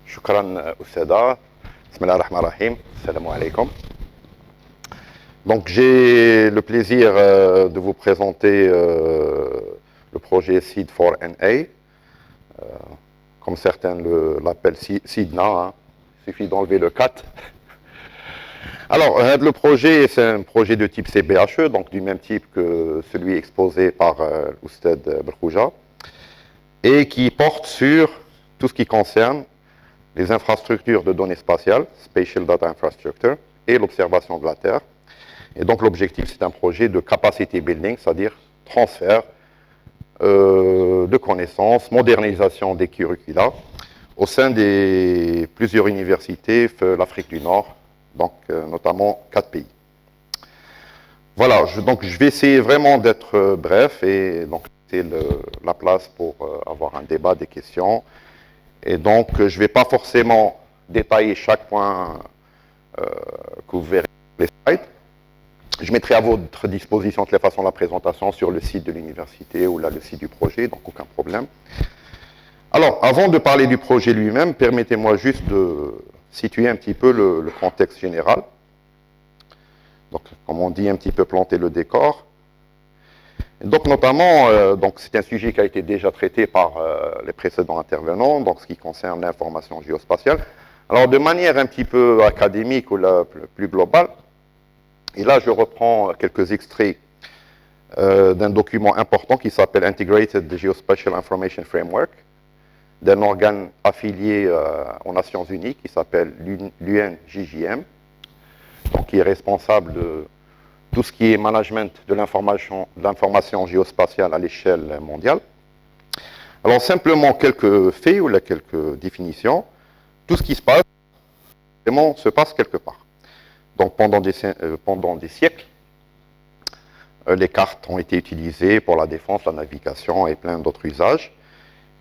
Shukran Oussada. Bismillahirrahmanirrahim. Assalamu alaikum. Donc j'ai le plaisir de vous présenter le projet Seed for NA. Comme certains l'appellent SIDNA. Hein. Il suffit d'enlever le 4. Alors, le projet, c'est un projet de type CBHE, donc du même type que celui exposé par Oustad Berkhouja, et qui porte sur tout ce qui concerne les infrastructures de données spatiales, Spatial Data Infrastructure, et l'observation de la Terre. Et donc l'objectif, c'est un projet de capacity building, c'est-à-dire transfert de connaissances, modernisation des curricula au sein des plusieurs universités de l'Afrique du Nord, donc notamment 4 pays. Voilà, donc je vais essayer vraiment d'être bref et donc c'est la place pour avoir un débat, des questions. Et donc je ne vais pas forcément détailler chaque point que vous verrez sur les slides. Je mettrai à votre disposition de toute façon la présentation sur le site de l'université ou là le site du projet, donc aucun problème. Alors, avant de parler du projet lui-même, permettez-moi juste de situer un petit peu le contexte général. Donc, comme on dit, un petit peu planter le décor. Et donc, notamment, c'est un sujet qui a été déjà traité par les précédents intervenants, donc ce qui concerne l'information géospatiale. Alors, de manière un petit peu académique ou plus globale, et là, je reprends quelques extraits d'un document important qui s'appelle Integrated Geospatial Information Framework, d'un organe affilié aux Nations Unies qui s'appelle l'UNGJM, donc qui est responsable de tout ce qui est management de l'information géospatiale à l'échelle mondiale. Alors simplement quelques faits ou quelques définitions. Tout ce qui se passe, vraiment se passe quelque part. Donc pendant des siècles, les cartes ont été utilisées pour la défense, la navigation et plein d'autres usages.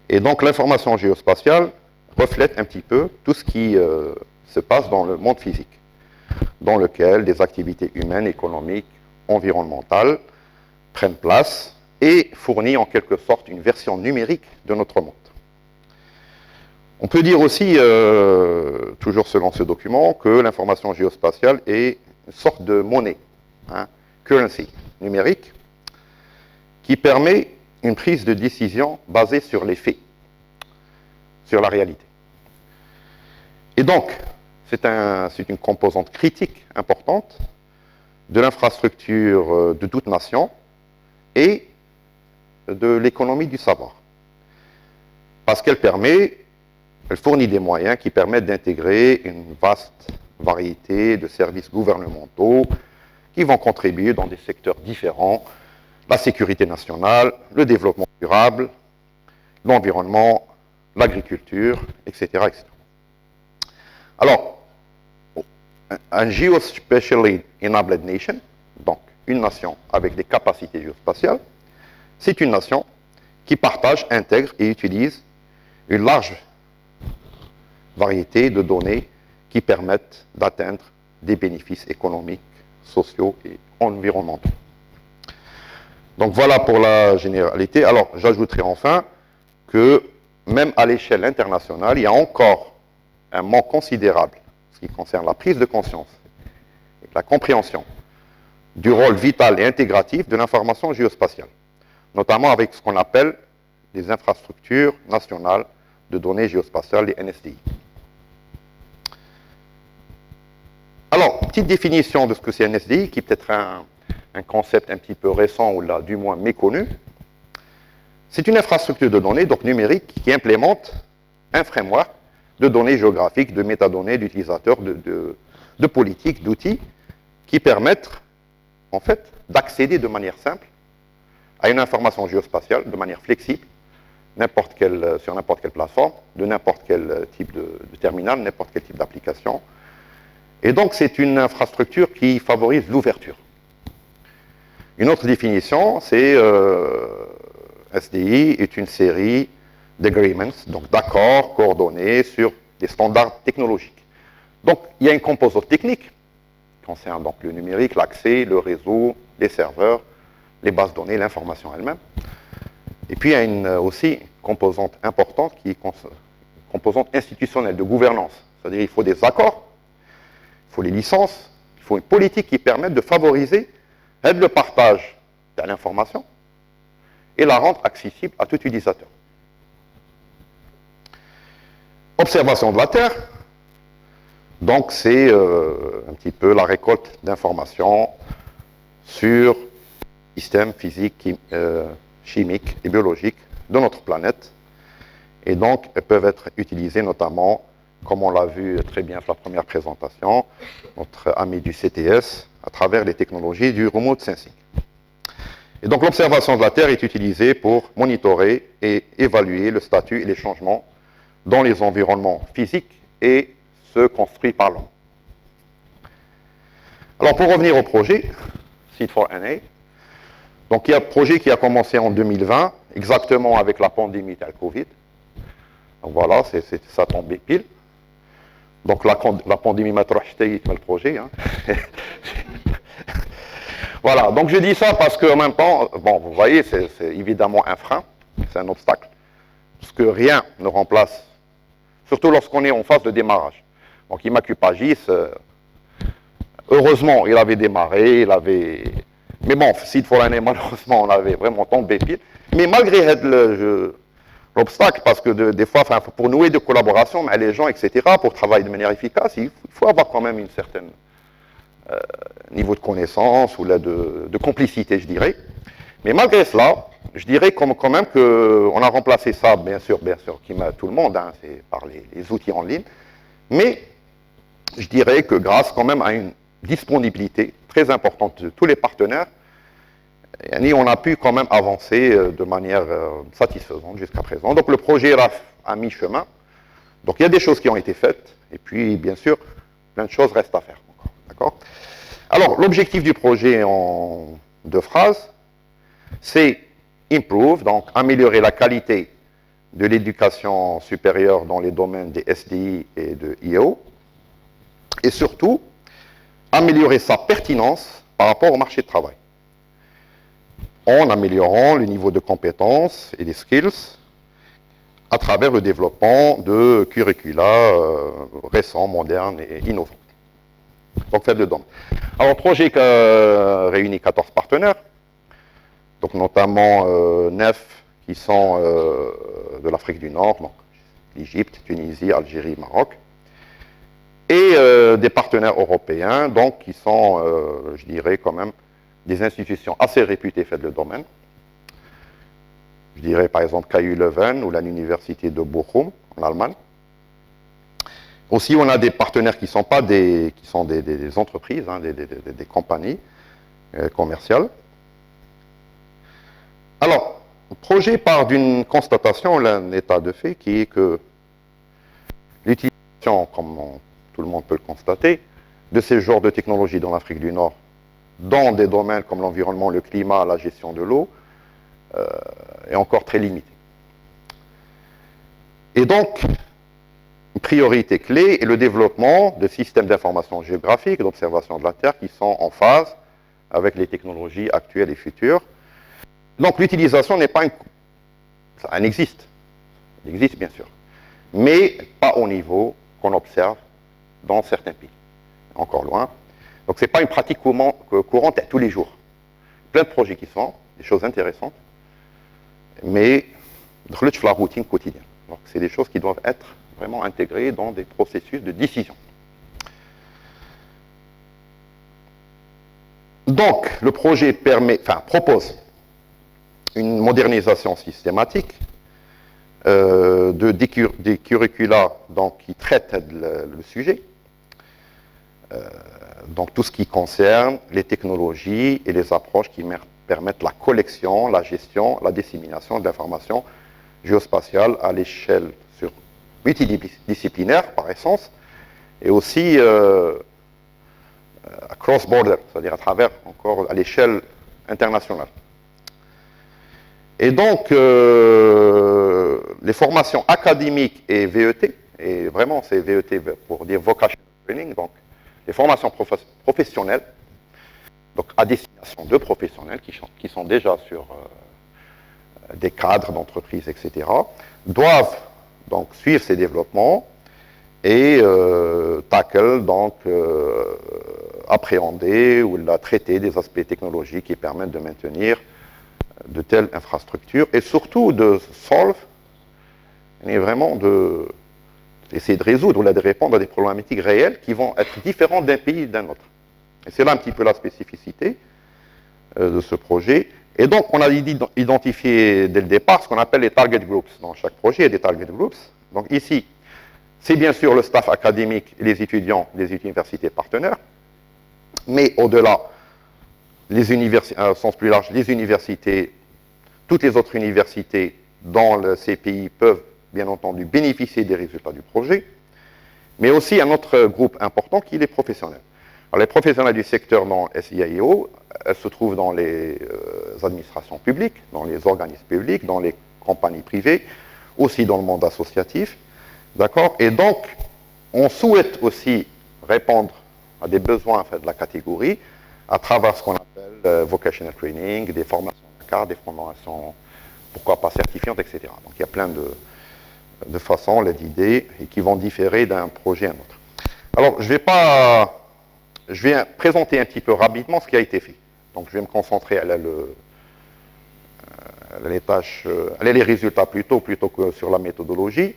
Et donc l'information géospatiale reflète un petit peu tout ce qui se passe dans le monde physique, dans lequel des activités humaines, économiques, environnementales prennent place et fournit en quelque sorte une version numérique de notre monde. On peut dire aussi, toujours selon ce document, que l'information géospatiale est une sorte de monnaie, currency numérique, qui permet une prise de décision basée sur les faits, sur la réalité. Et donc, c'est une composante critique importante de l'infrastructure de toute nation et de l'économie du savoir. Parce qu'elle fournit des moyens qui permettent d'intégrer une vaste variété de services gouvernementaux qui vont contribuer dans des secteurs différents, la sécurité nationale, le développement durable, l'environnement, l'agriculture, etc., etc. Alors, un geospatially enabled nation, donc une nation avec des capacités géospatiales, c'est une nation qui partage, intègre et utilise une large variété de données qui permettent d'atteindre des bénéfices économiques, sociaux et environnementaux. Donc voilà pour la généralité. Alors j'ajouterai enfin que même à l'échelle internationale, il y a encore un manque considérable en ce qui concerne la prise de conscience et la compréhension du rôle vital et intégratif de l'information géospatiale, notamment avec ce qu'on appelle les infrastructures nationales de données géospatiales, les NSDI. Alors, petite définition de ce que c'est un NSDI, qui est peut-être un concept un petit peu récent ou là, du moins méconnu. C'est une infrastructure de données, donc numérique, qui implémente un framework de données géographiques, de métadonnées, d'utilisateurs, de politiques, d'outils, qui permettent, en fait, d'accéder de manière simple à une information géospatiale, de manière flexible, sur n'importe quelle plateforme, de n'importe quel type de terminal, n'importe quel type d'application. Et donc, c'est une infrastructure qui favorise l'ouverture. Une autre définition, c'est SDI est une série d'agreements, donc d'accords coordonnés sur des standards technologiques. Donc, il y a une composante technique qui concerne donc le numérique, l'accès, le réseau, les serveurs, les bases de données, l'information elle-même. Et puis, il y a aussi une composante importante qui est composante institutionnelle, de gouvernance. C'est-à-dire qu'il faut des accords, il faut les licences, il faut une politique qui permette de favoriser le partage de l'information et la rendre accessible à tout utilisateur. Observation de la Terre, donc c'est un petit peu la récolte d'informations sur les systèmes physiques, chimiques et biologiques de notre planète. Et donc, elles peuvent être utilisées notamment, comme on l'a vu très bien sur la première présentation, notre ami du CTS, à travers les technologies du remote sensing. Et donc, l'observation de la Terre est utilisée pour monitorer et évaluer le statut et les changements dans les environnements physiques et ceux construits par l'homme. Alors, pour revenir au projet, Seed4NA, donc il y a un projet qui a commencé en 2020, exactement avec la pandémie de la Covid. Donc voilà, ça tombait pile. Donc la pandémie m'a trop acheté le projet. Hein. Voilà, donc je dis ça parce qu'en même temps, bon, vous voyez, c'est évidemment un frein, c'est un obstacle, parce que rien ne remplace, surtout lorsqu'on est en phase de démarrage. Donc Immacupagis, heureusement, il avait démarré, mais bon, Seed4NA, malheureusement, on avait vraiment tombé pile. Mais malgré l'obstacle, parce que des fois, pour nouer de collaboration, mais les gens, etc., pour travailler de manière efficace, il faut avoir quand même une certaine niveau de connaissance ou là, de complicité, je dirais. Mais malgré cela, je dirais quand même qu'on a remplacé ça, bien sûr, qui met tout le monde, hein, c'est par les outils en ligne, mais je dirais que grâce quand même à une disponibilité très importante de tous les partenaires, on a pu quand même avancer de manière satisfaisante jusqu'à présent. Donc le projet est à mi-chemin. Donc il y a des choses qui ont été faites, et puis bien sûr, plein de choses restent à faire encore. D'accord ? Alors l'objectif du projet en 2 phrases, c'est improve, donc améliorer la qualité de l'éducation supérieure dans les domaines des SDI et de IO, et surtout améliorer sa pertinence par rapport au marché de travail, en améliorant le niveau de compétences et des skills à travers le développement de curricula récents, modernes et innovants. Donc, faites le don. Alors, le projet réunit 14 partenaires, donc notamment 9 qui sont de l'Afrique du Nord, donc l'Égypte, Tunisie, Algérie, Maroc, et des partenaires européens, donc qui sont, je dirais quand même, des institutions assez réputées faites le domaine. Je dirais par exemple KU Leuven ou l'université de Bochum en Allemagne. Aussi, on a des partenaires qui sont des entreprises, hein, des compagnies commerciales. Alors, le projet part d'une constatation, un état de fait, qui est que l'utilisation, comme tout le monde peut le constater, de ces genres de technologies dans l'Afrique du Nord, dans des domaines comme l'environnement, le climat, la gestion de l'eau, est encore très limitée. Et donc, une priorité clé est le développement de systèmes d'information géographique et d'observation de la Terre qui sont en phase avec les technologies actuelles et futures. Donc, l'utilisation n'est pas ça existe. Elle existe, bien sûr. Mais pas au niveau qu'on observe dans certains pays. Encore loin. Donc, ce n'est pas une pratique courante à tous les jours. Plein de projets qui sont, des choses intéressantes, mais la routine quotidienne. Donc, c'est des choses qui doivent être vraiment intégrées dans des processus de décision. Donc, le projet propose une modernisation systématique des curricula donc, qui traitent le sujet. Donc tout ce qui concerne les technologies et les approches qui permettent la collection, la gestion, la dissémination de l'information géospatiale à l'échelle multidisciplinaire par essence, et aussi cross-border, c'est-à-dire à travers encore à l'échelle internationale. Et donc les formations académiques et VET, et vraiment c'est VET pour dire Vocational Training, donc les formations professionnelles, donc à destination de professionnels qui sont déjà sur des cadres d'entreprise, etc., doivent donc suivre ces développements et tackle, donc appréhender ou traiter des aspects technologiques qui permettent de maintenir de telles infrastructures et surtout de solve, et vraiment d'essayer de résoudre ou de répondre à des problématiques réelles qui vont être différentes d'un pays et d'un autre. Et c'est là un petit peu la spécificité de ce projet. Et donc, on a identifié dès le départ ce qu'on appelle les target groups. Dans chaque projet, il y a des target groups. Donc ici, c'est bien sûr le staff académique et les étudiants des universités partenaires, mais au-delà, les universités, au sens plus large, les universités, toutes les autres universités dans ces pays peuvent, bien entendu, bénéficier des résultats du projet, mais aussi un autre groupe important qui est les professionnels. Alors, les professionnels du secteur dans SIAIO, elles se trouvent dans les administrations publiques, dans les organismes publics, dans les compagnies privées, aussi dans le monde associatif. D'accord? Et donc, on souhaite aussi répondre à des besoins en fait, de la catégorie à travers ce qu'on appelle vocational training, des formations de cadre, des formations, pourquoi pas certifiantes, etc. Donc, il y a plein de façons, d'idées, et qui vont différer d'un projet à un autre. Alors, je vais présenter un petit peu rapidement ce qui a été fait. Donc, je vais me concentrer à les résultats plutôt que sur la méthodologie.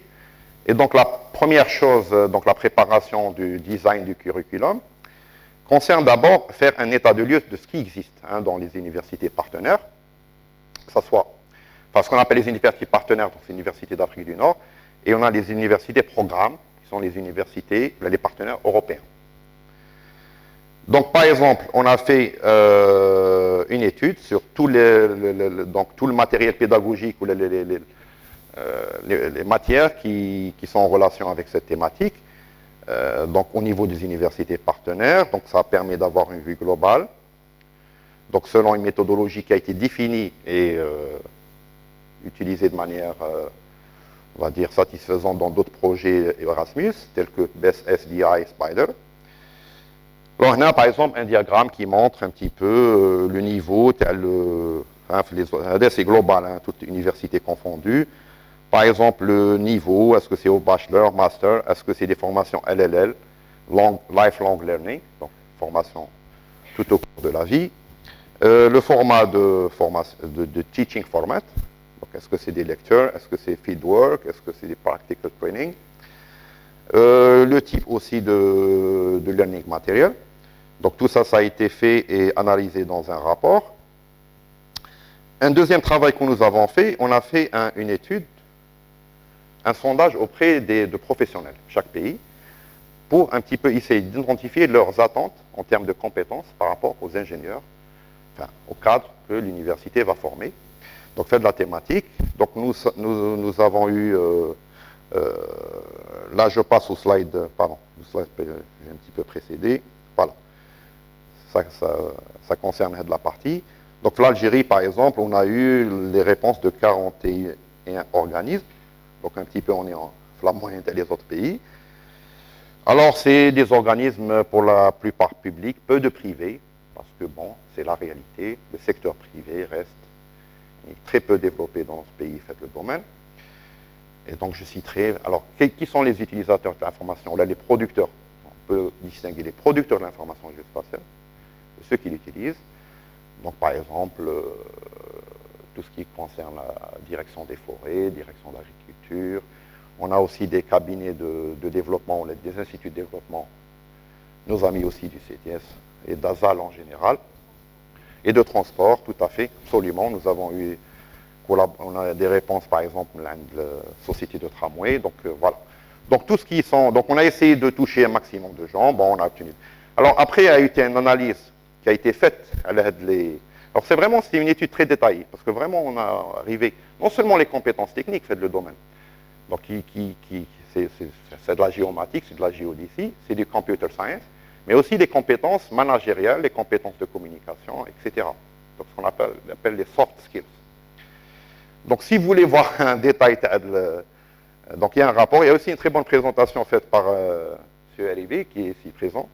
Et donc, la première chose, donc la préparation du design du curriculum, concerne d'abord faire un état de lieu de ce qui existe dans les universités partenaires, que ce soit, enfin, ce qu'on appelle les universités partenaires, donc les universités d'Afrique du Nord, et on a les universités programmes, qui sont les universités, les partenaires européens. Donc, par exemple, on a fait une étude sur tout le matériel pédagogique ou les matières qui sont en relation avec cette thématique, donc au niveau des universités partenaires. Donc, ça permet d'avoir une vue globale. Donc, selon une méthodologie qui a été définie et utilisée de manière, on va dire, satisfaisante dans d'autres projets Erasmus, tels que BEST, SDI, Spider. Alors, on a par exemple un diagramme qui montre un petit peu le niveau, c'est global, toute université confondue. Par exemple, le niveau, est-ce que c'est au bachelor, master, est-ce que c'est des formations LLL, lifelong learning, donc formation tout au cours de la vie. Le format de teaching format, donc est-ce que c'est des lectures, est-ce que c'est fieldwork, est-ce que c'est des practical training. Le type aussi de learning material. Donc tout ça, ça a été fait et analysé dans un rapport. Un deuxième travail que nous avons fait, on a fait une étude, un sondage auprès de professionnels, chaque pays, pour un petit peu essayer d'identifier leurs attentes en termes de compétences par rapport aux ingénieurs, enfin, au cadre que l'université va former. Donc, faire de la thématique. Donc, nous avons eu, là je passe au slide, pardon, le slide j'ai un petit peu précédé, voilà. Ça concerne de la partie. Donc, l'Algérie, par exemple, on a eu les réponses de 41 organismes. Donc, un petit peu, on est en la moyenne des autres pays. Alors, c'est des organismes pour la plupart publics, peu de privés, parce que, bon, c'est la réalité. Le secteur privé reste très peu développé dans ce pays, fait le domaine. Et donc, je citerai, alors, qui sont les utilisateurs de l'information? Là, les producteurs. On peut distinguer les producteurs de l'information géospatiale, de ceux qui l'utilisent. Donc, par exemple, tout ce qui concerne la direction des forêts, direction de l'agriculture. On a aussi des cabinets de développement, des instituts de développement, nos amis aussi du CTS et d'ASAL en général, et de transport, tout à fait, absolument. Nous avons eu, on a des réponses, par exemple, la société de tramway, donc voilà. Donc, tout ce qui sont, donc on a essayé de toucher un maximum de gens, bon, on a obtenu. Alors, après, il y a eu une analyse qui a été faite à l'aide Alors, c'est une étude très détaillée, parce que vraiment, on a arrivé, non seulement les compétences techniques, fait le domaine, donc c'est de la géomatique, c'est de la géodésie, c'est du computer science, mais aussi des compétences managériales, des compétences de communication, etc. Donc, ce qu'on appelle les soft skills. Donc, si vous voulez voir un détail, donc il y a un rapport, il y a aussi une très bonne présentation faite par M. Arrivé, qui est ici présent,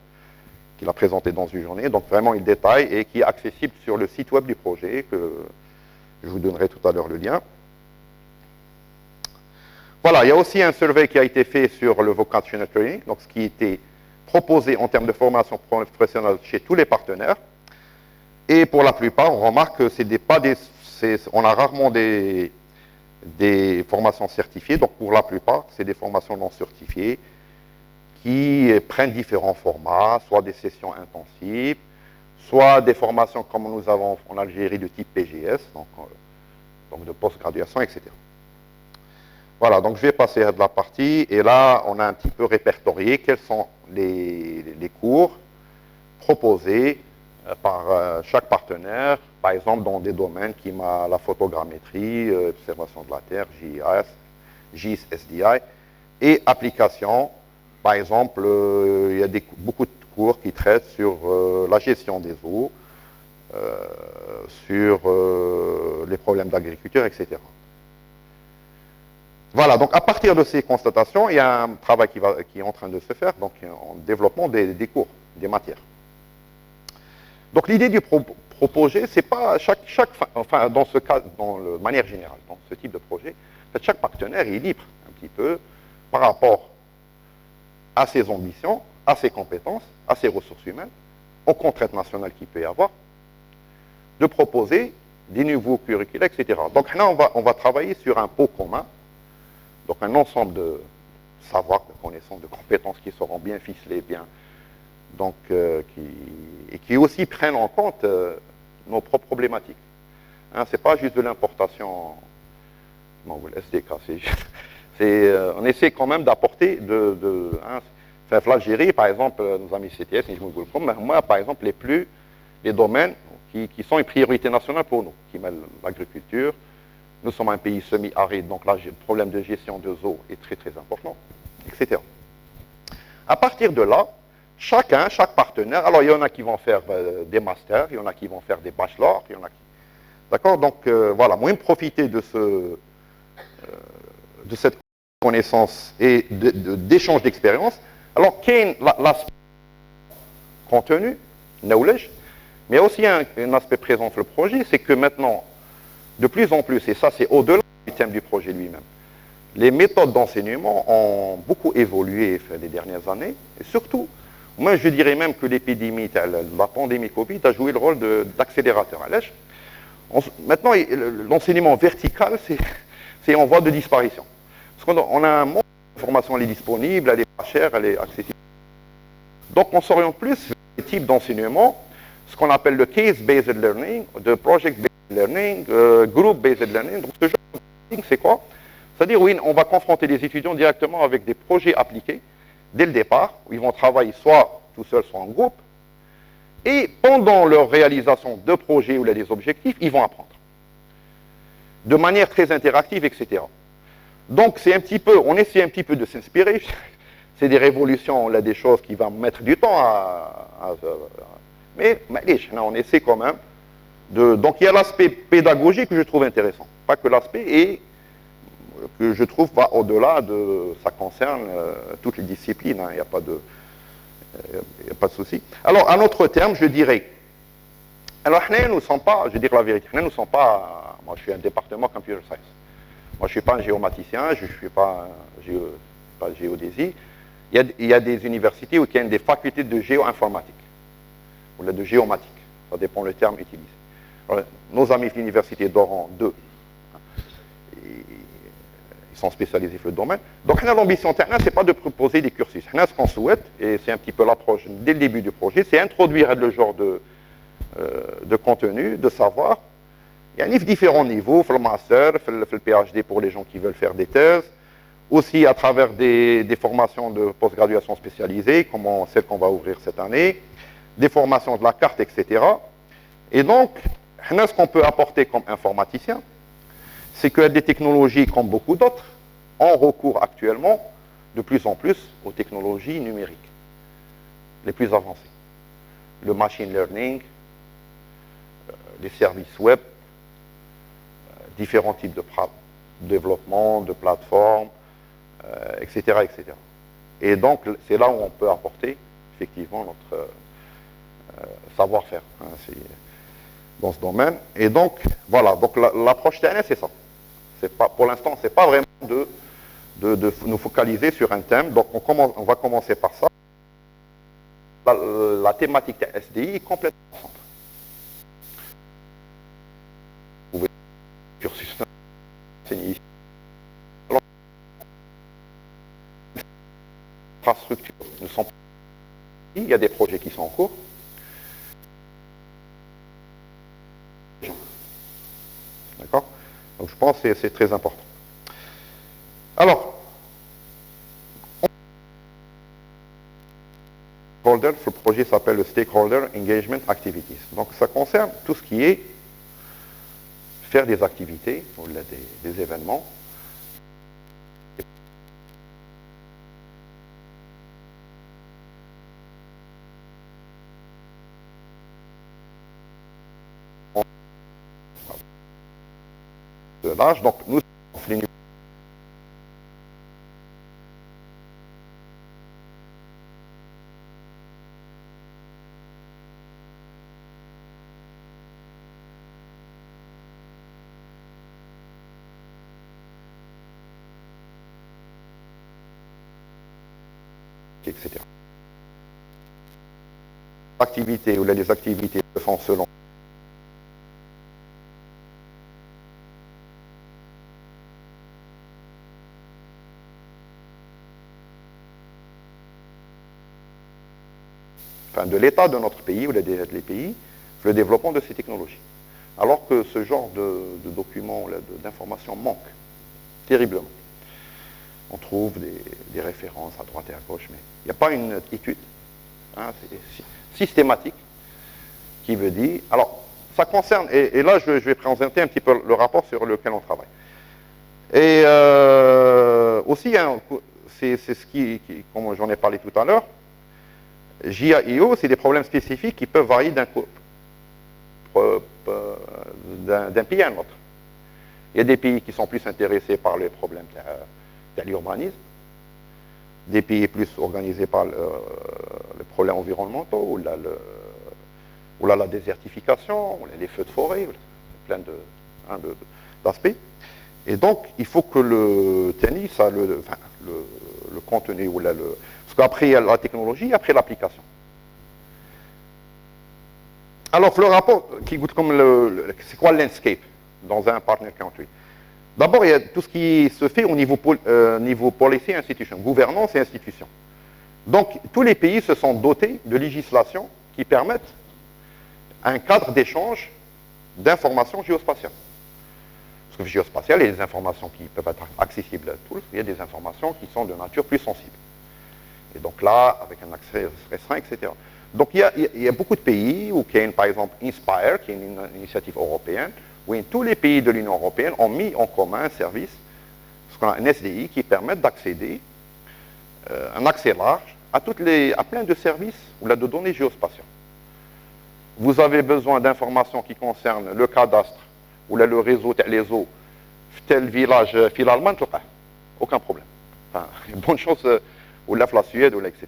qui l'a présenté dans une journée, donc vraiment il détaille et qui est accessible sur le site web du projet, que je vous donnerai tout à l'heure le lien. Voilà, il y a aussi un survey qui a été fait sur le vocational training, donc ce qui était proposé en termes de formation professionnelle chez tous les partenaires. Et pour la plupart, on remarque que on a rarement des formations certifiées, donc pour la plupart, c'est des formations non certifiées qui prennent différents formats, soit des sessions intensives, soit des formations comme nous avons en Algérie de type PGS, donc de post-graduation, etc. Voilà, donc je vais passer à de la partie, et là, on a un petit peu répertorié quels sont les cours proposés par chaque partenaire, par exemple dans des domaines qui m'a la photogrammétrie, observation de la Terre, GIS, SDI, et application. Par exemple, il y a beaucoup de cours qui traitent sur la gestion des eaux, sur les problèmes d'agriculture, etc. Voilà, donc à partir de ces constatations, il y a un travail qui est en train de se faire, donc en développement des cours, des matières. Donc l'idée du projet, c'est pas enfin dans ce cas, de manière générale, dans ce type de projet, chaque partenaire est libre un petit peu par rapport à ses ambitions, à ses compétences, à ses ressources humaines, aux contraintes nationales qu'il peut y avoir, de proposer des nouveaux curricula, etc. Donc là, on va travailler sur un pot commun, donc un ensemble de savoirs, de connaissances, de compétences qui seront bien ficelées, donc, et qui aussi prennent en compte nos propres problématiques. Hein, ce n'est pas juste de l'importation, SDK, on essaie quand même d'apporter l'Algérie, par exemple, nos amis CTS, moi, par exemple, les domaines qui sont une priorité nationale pour nous, qui mêlent l'agriculture. Nous sommes un pays semi-aride, donc là, le problème de gestion de eau est très, très important, etc. À partir de là, chaque partenaire, alors il y en a qui vont faire des masters, il y en a qui vont faire des bachelors, il y en a qui... D'accord. Donc voilà, moi, profiter de cette connaissance et d'échange d'expérience. Alors, qu'il y a l'aspect contenu, knowledge, mais aussi un aspect présent sur le projet, c'est que maintenant, de plus en plus, et ça c'est au-delà du thème du projet lui-même, les méthodes d'enseignement ont beaucoup évolué les dernières années, et surtout, moi je dirais même que l'épidémie, la pandémie Covid a joué le rôle d'accélérateur. Maintenant, l'enseignement vertical, c'est en voie de disparition. Parce qu'on a un monde de formation, elle est disponible, elle est pas chère, elle est accessible. Donc on s'oriente plus vers les types d'enseignement, ce qu'on appelle le case-based learning, de project-based learning, group-based learning. Donc ce genre de learning, c'est quoi? C'est-à-dire, oui, on va confronter les étudiants directement avec des projets appliqués dès le départ, où ils vont travailler soit tout seuls, soit en groupe, et pendant leur réalisation de projets ou des objectifs, ils vont apprendre. De manière très interactive, etc. Donc, c'est un petit peu, on essaie un petit peu de s'inspirer. C'est des révolutions, là, des choses qui vont mettre du temps mais on essaie quand même donc, il y a l'aspect pédagogique que je trouve intéressant. Pas que l'aspect que je trouve va au-delà ça concerne toutes les disciplines, hein, il n'y a pas de souci. Alors, à notre terme, je dirais, alors, nous ne sommes pas, je vais dire la vérité, nous ne sommes pas, moi je suis un département computer science. Moi je ne suis pas un géomaticien, je ne suis pas géodésie. Il y a des universités où il y a des facultés de géo-informatique, ou de géomatique, ça dépend le terme utilisé. Alors, nos amis de l'université d'Oran 2, ils sont spécialisés dans le domaine. Donc l'ambition, ce n'est pas de proposer des cursus. Ce qu'on souhaite, et c'est un petit peu l'approche dès le début du projet, c'est introduire le genre de contenu, de savoir. Il y a différents niveaux, le master, le PhD pour les gens qui veulent faire des thèses, aussi à travers des formations de post-graduation spécialisées, comme celle qu'on va ouvrir cette année, des formations de la carte, etc. Et donc, ce qu'on peut apporter comme informaticien, c'est que des technologies, comme beaucoup d'autres, ont recours actuellement de plus en plus aux technologies numériques, les plus avancées. Le machine learning, les services web, différents types de développement, de plateformes, etc., etc. Et donc, c'est là où on peut apporter, effectivement, notre savoir-faire dans ce domaine. Et donc, voilà, donc l'approche TNS, c'est ça. Pour l'instant, ce n'est pas vraiment de nous focaliser sur un thème. Donc on va commencer par ça. La thématique de SDI est complètement centrale. Vous pouvez cursus enseigné ici. Infrastructures ne sont pas. Il y a des projets qui sont en cours. D'accord? Donc je pense que c'est très important. Alors, le projet s'appelle le Stakeholder Engagement Activities. Donc ça concerne tout ce qui est faire des activités, ou des événements. De l'âge, donc nous sommes etc. Activités ou les activités se font selon de l'état de notre pays ou des pays, le développement de ces technologies. Alors que ce genre de documents, d'informations manque terriblement. On trouve des références à droite et à gauche, mais il n'y a pas une étude systématique qui veut dire... Alors, ça concerne, et là je vais présenter un petit peu le rapport sur lequel on travaille. Et aussi, c'est ce qui, comme j'en ai parlé tout à l'heure, JAIO, c'est des problèmes spécifiques qui peuvent varier d'un pays à un autre. Il y a des pays qui sont plus intéressés par les problèmes de l'urbanisme, des pays plus organisés par les problèmes environnementaux, ou la désertification, ou les feux de forêt, plein d'aspects. Et donc, il faut que le tennis, le contenu, parce qu'après il y a la technologie, après l'application. Alors, le rapport qui goûte comme c'est quoi le landscape dans un partner country? D'abord, il y a tout ce qui se fait au niveau policy et institution, gouvernance et institution. Donc, tous les pays se sont dotés de législations qui permettent un cadre d'échange d'informations géospatiales. Parce que géospatial, il y a des informations qui peuvent être accessibles à tous, il y a des informations qui sont de nature plus sensible. Et donc là, avec un accès restreint, etc. Donc il y a beaucoup de pays où il y a, par exemple, Inspire, qui est une initiative européenne, où tous les pays de l'Union européenne ont mis en commun un service, ce qu'on a un SDI, qui permet d'accéder, un accès large, à plein de services ou de données géospatiales. Vous avez besoin d'informations qui concernent le cadastre, ou le réseau, les eaux, tel village, finalement, aucun problème. Enfin, une bonne chose, ou la Suède, ou etc.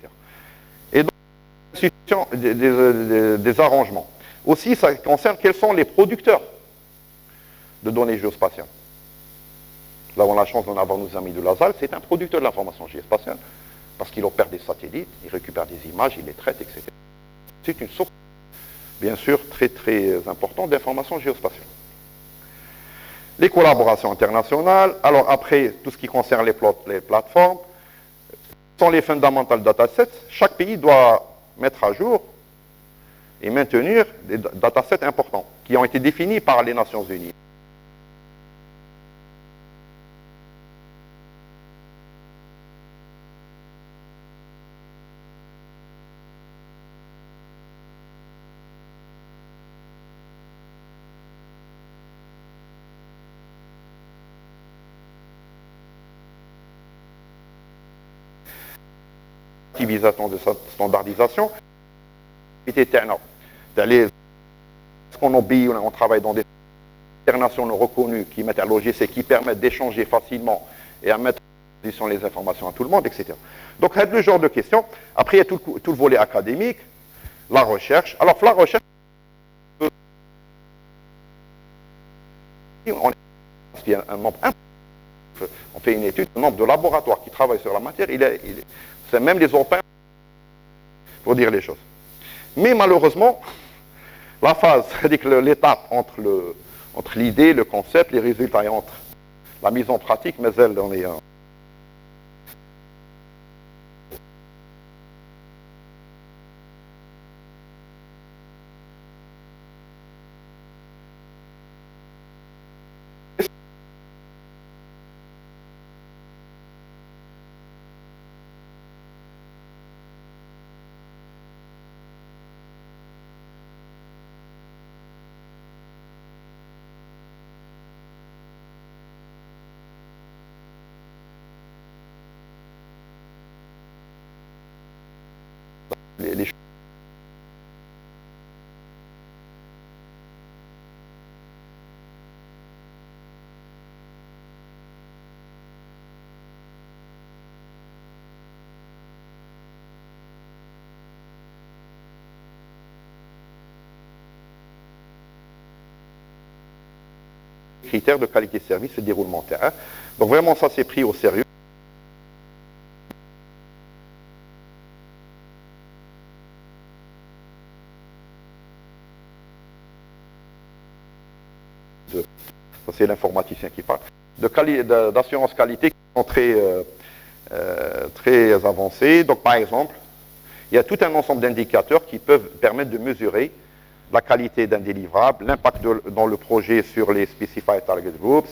Et donc, des arrangements. Aussi, ça concerne quels sont les producteurs de données géospatiales. Nous avons la chance d'en avoir nos amis de l'ASAL, c'est un producteur de l'information géospatiale, parce qu'il opère des satellites, il récupère des images, il les traite, etc. C'est une source, bien sûr, très très importante d'informations géospatiales. Les collaborations internationales. Alors après, tout ce qui concerne les plateformes, sont les fundamental datasets. Chaque pays doit mettre à jour et maintenir des datasets importants qui ont été définis par les Nations Unies. De sa standardisation, d'aller, ce qu'on obéit, on travaille dans des internationaux reconnus qui mettent un logiciel qui permettent d'échanger facilement et à mettre en position les informations à tout le monde, etc. Donc, c'est le genre de questions. Après, il y a tout le volet académique, la recherche. Alors, la recherche, il y a un membre important on fait une étude, le nombre de laboratoires qui travaillent sur la matière, c'est même les Européens, pour dire les choses. Mais malheureusement, la phase, c'est-à-dire que l'étape entre l'idée, le concept, les résultats et entre la mise en pratique, mais elle, on est... les critères de qualité de service et déroulement terrain. Donc vraiment, ça c'est pris au sérieux. Ça c'est l'informaticien qui parle. D'assurance qualité qui sont très avancés. Donc par exemple, il y a tout un ensemble d'indicateurs qui peuvent permettre de mesurer la qualité d'un délivrable, l'impact dans le projet sur les Specified Target Groups,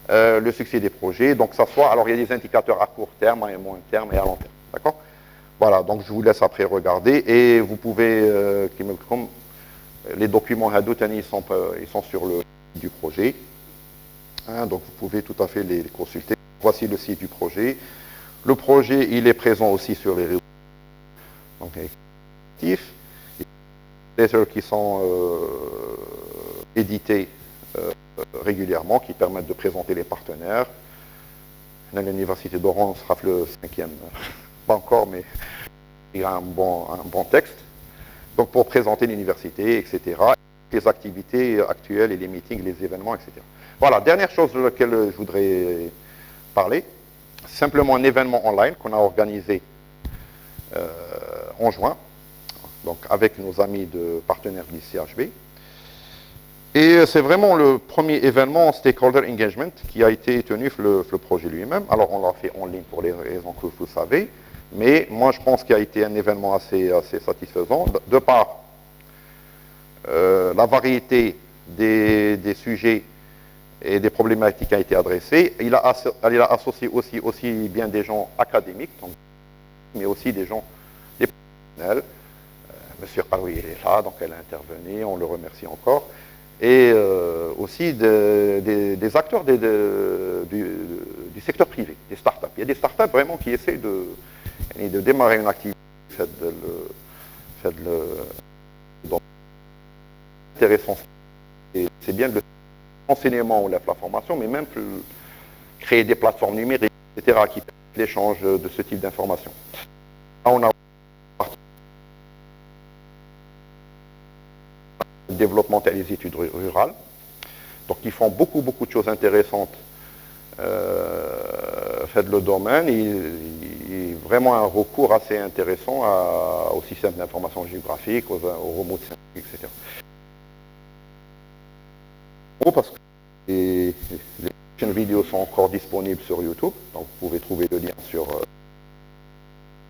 le succès des projets. Donc ça soit, alors il y a des indicateurs à court terme, à moyen terme et à long terme. D'accord? Voilà, donc je vous laisse après regarder et vous pouvez, comme les documents Hadoop, ils sont sur le site du projet. Hein, donc vous pouvez tout à fait les consulter. Voici le site du projet. Le projet, il est présent aussi sur les réseaux. Donc, actifs. Des letters qui sont édités régulièrement, qui permettent de présenter les partenaires. L'université d'Oran sera le 5e, pas encore, mais il y a un bon texte. Donc pour présenter l'université, etc. Les activités actuelles et les meetings, les événements, etc. Voilà, dernière chose de laquelle je voudrais parler, simplement un événement online qu'on a organisé en juin, donc avec nos amis de partenaires de l'ICHB. Et c'est vraiment le premier événement Stakeholder Engagement qui a été tenu le projet lui-même. Alors on l'a fait en ligne pour les raisons que vous savez, mais moi je pense qu'il a été un événement assez satisfaisant, de par la variété des sujets et des problématiques qui ont été adressées. Il a associé aussi bien des gens académiques, donc, mais aussi des gens, des professionnels. Monsieur Paroui est là, donc elle a intervenu, on le remercie encore. Et aussi des acteurs du secteur privé, des startups. Il y a des startups vraiment qui essaient de démarrer une activité, intéressant. C'est bien l'enseignement ou la formation, mais même créer des plateformes numériques, etc., qui permettent l'échange de ce type d'informations. Là, on a le développement et les études rurales. Donc, ils font beaucoup de choses intéressantes fait le domaine. Il vraiment un recours assez intéressant au système d'information géographique, aux remote sensing, etc. Parce que les prochaines vidéos sont encore disponibles sur YouTube, donc vous pouvez trouver le lien sur...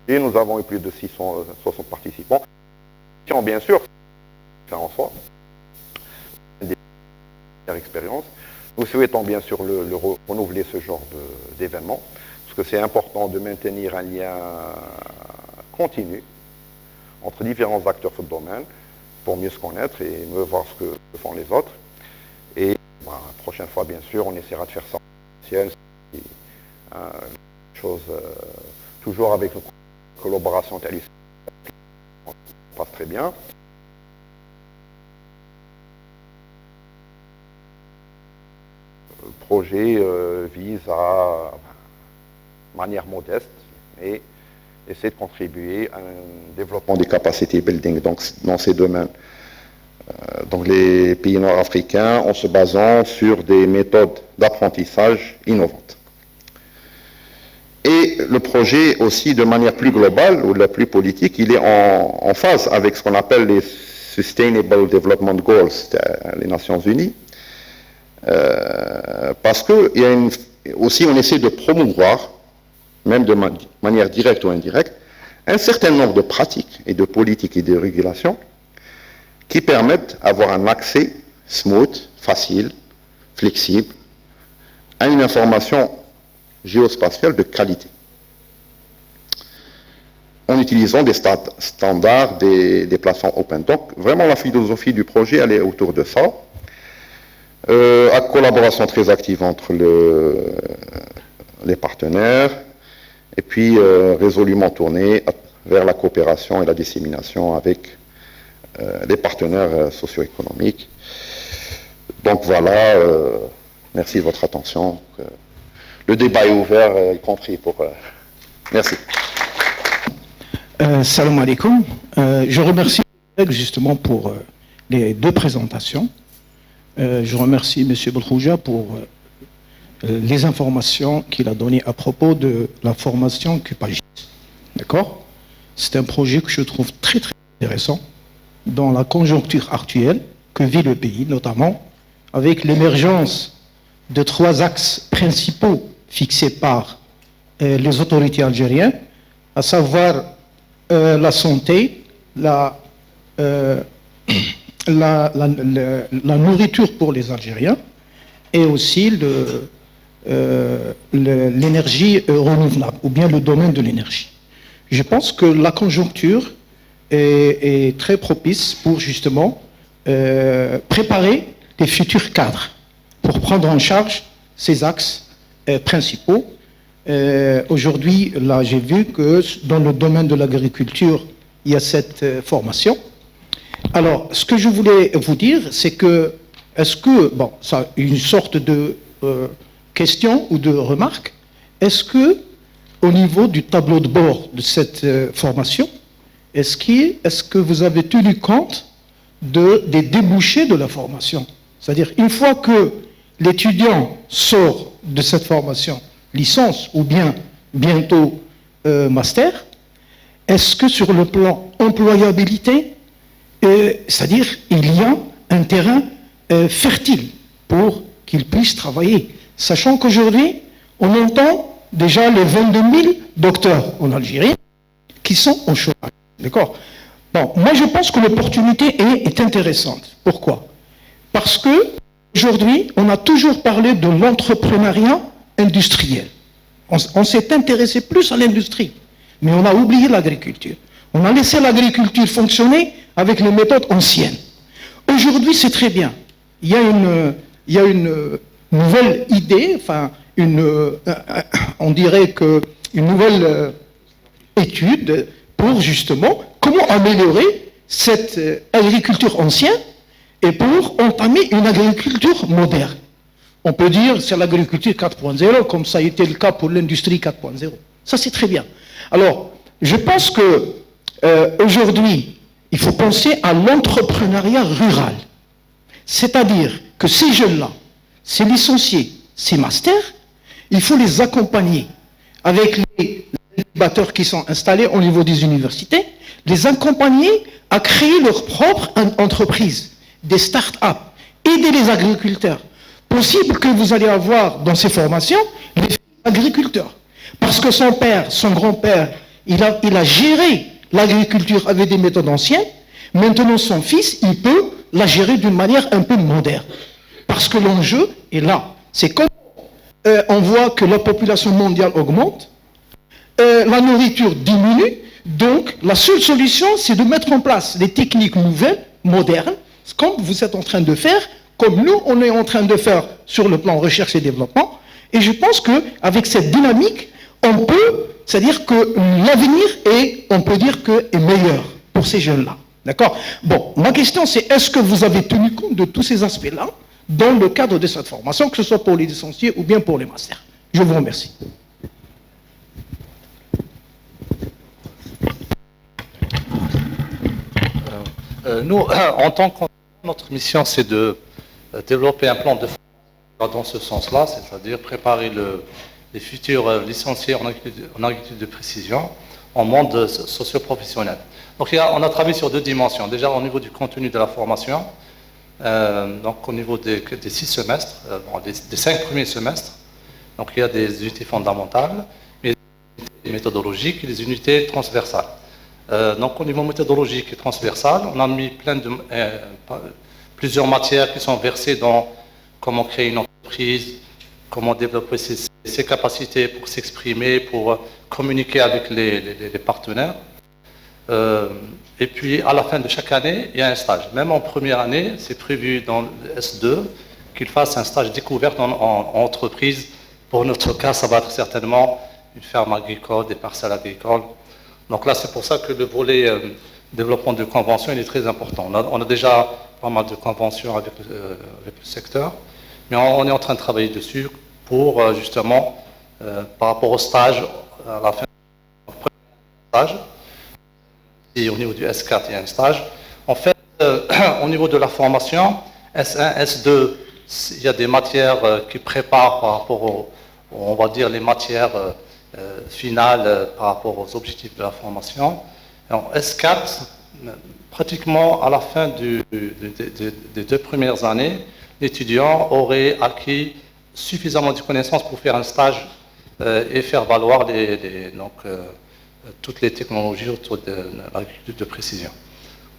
Et nous avons eu plus de 660 participants. Bien sûr, faire en soi des expériences. Nous souhaitons bien sûr renouveler ce genre d'événement, parce que c'est important de maintenir un lien continu entre différents acteurs de ce domaine, pour mieux se connaître et mieux voir ce que font les autres. Et la prochaine fois, bien sûr, on essaiera de faire ça en ciel, toujours avec une collaboration telle ça passe très bien. Le projet vise à, de manière modeste, mais essayer de contribuer à un développement des capacités building dans ces domaines. Donc les pays nord-africains en se basant sur des méthodes d'apprentissage innovantes. Et le projet aussi, de manière plus globale ou la plus politique, il est en phase avec ce qu'on appelle les Sustainable Development Goals des Nations Unies. Parce que aussi on essaie de promouvoir, même de manière directe ou indirecte, un certain nombre de pratiques et de politiques et de régulations qui permettent d'avoir un accès smooth, facile, flexible, à une information géospatiale de qualité, en utilisant des standards, des plateformes open. Donc, vraiment, la philosophie du projet, elle est autour de ça. À collaboration très active entre les partenaires, et puis résolument tournée vers la coopération et la dissémination avec les partenaires socio-économiques. Donc voilà, merci de votre attention. Le débat est ouvert, y compris pour... merci. Salam alaikum. Je remercie justement pour les deux présentations. Je remercie M. Belkhouja pour les informations qu'il a données à propos de la formation Cupagis. D'accord? C'est un projet que je trouve très très intéressant dans la conjoncture actuelle que vit le pays, notamment avec l'émergence de 3 axes principaux fixés par les autorités algériennes, à savoir la santé, la nourriture pour les Algériens et aussi l'énergie renouvelable, ou bien le domaine de l'énergie. Je pense que la conjoncture est très propice pour justement préparer les futurs cadres, pour prendre en charge ces axes principaux. Aujourd'hui, là, j'ai vu que dans le domaine de l'agriculture, il y a cette formation. Alors, ce que je voulais vous dire, c'est que, est-ce que, bon, ça, une sorte de question ou de remarque, est-ce que, au niveau du tableau de bord de cette formation, est-ce que vous avez tenu compte des débouchés de la formation? C'est-à-dire, une fois que l'étudiant sort de cette formation, licence ou bien bientôt master, est-ce que sur le plan employabilité, c'est-à-dire il y a un terrain fertile pour qu'il puisse travailler, sachant qu'aujourd'hui, on entend déjà les 22 000 docteurs en Algérie qui sont en chômage. D'accord? Bon, moi je pense que l'opportunité est intéressante. Pourquoi? Parce que aujourd'hui, on a toujours parlé de l'entrepreneuriat industriel. On s'est intéressé plus à l'industrie, mais on a oublié l'agriculture. On a laissé l'agriculture fonctionner avec les méthodes anciennes. Aujourd'hui, c'est très bien. Il y a une nouvelle idée, enfin, on dirait qu'une nouvelle étude pour justement comment améliorer cette agriculture ancienne et pour entamer une agriculture moderne. On peut dire c'est l'agriculture 4.0, comme ça a été le cas pour l'industrie 4.0. Ça, c'est très bien. Alors, je pense que aujourd'hui, il faut penser à l'entrepreneuriat rural. C'est-à-dire que ces jeunes-là, ces licenciés, ces masters, il faut les accompagner avec les incubateurs qui sont installés au niveau des universités, les accompagner à créer leur propre entreprise, des start-up, aider les agriculteurs. Possible que vous allez avoir dans ces formations les agriculteurs. Parce que son père, son grand-père, il a géré l'agriculture avec des méthodes anciennes. Maintenant, son fils, il peut la gérer d'une manière un peu moderne. Parce que l'enjeu est là. C'est comme on voit que la population mondiale augmente, la nourriture diminue, donc la seule solution, c'est de mettre en place des techniques nouvelles, modernes, comme vous êtes en train de faire, comme nous, on est en train de faire sur le plan recherche et développement. Et je pense qu'avec cette dynamique, on peut, c'est-à-dire que l'avenir on peut dire est meilleur pour ces jeunes-là. D'accord? Bon, ma question c'est, est-ce que vous avez tenu compte de tous ces aspects-là dans le cadre de cette formation, que ce soit pour les licenciés ou bien pour les masters? Je vous remercie. Nous, en tant que notre mission, c'est de développer un plan de formation dans ce sens-là, c'est-à-dire préparer les futurs licenciés en agriculture de précision en monde socio-professionnel. Donc on a travaillé sur 2 dimensions. Déjà au niveau du contenu de la formation, donc au niveau des 6 semestres, des 5 premiers semestres. Donc il y a des unités fondamentales, mais des méthodologiques et des unités transversales. Donc au niveau méthodologique et transversal, on a mis plusieurs matières qui sont versées dans comment créer une entreprise, comment développer ses capacités pour s'exprimer, pour communiquer avec les partenaires. Et puis à la fin de chaque année, il y a un stage. Même en première année, c'est prévu dans le S2 qu'il fasse un stage découverte en entreprise. Pour notre cas, ça va être certainement une ferme agricole, des parcelles agricoles. Donc là, c'est pour ça que le volet développement de conventions il est très important. On a déjà pas mal de conventions avec le secteur, mais on est en train de travailler dessus pour justement, par rapport au stage, à la fin du stage, et au niveau du S4, il y a un stage. En fait, au niveau de la formation, S1, S2, il y a des matières qui préparent par rapport on va dire, les matières finales par rapport aux objectifs de la formation. Et en S4, pratiquement à la fin des 2 premières années, l'étudiant aurait acquis suffisamment de connaissances pour faire un stage et faire valoir toutes les technologies autour de l'agriculture de précision.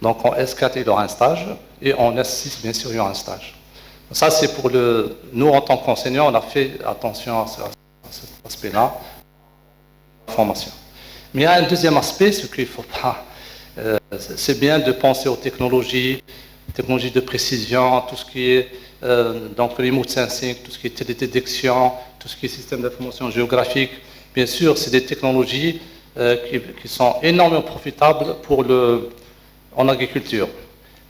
Donc en S4, il aura un stage et en S6, bien sûr, il y aura un stage. Ça, c'est pour nous, en tant qu'enseignants, on a fait attention à cet aspect-là, la formation. Mais il y a un deuxième aspect, ce qu'il ne faut pas... c'est bien de penser aux technologies de précision, tout ce qui est donc remote sensing, tout ce qui est télédétection, tout ce qui est système d'information géographique. Bien sûr, c'est des technologies qui sont énormément profitables en agriculture.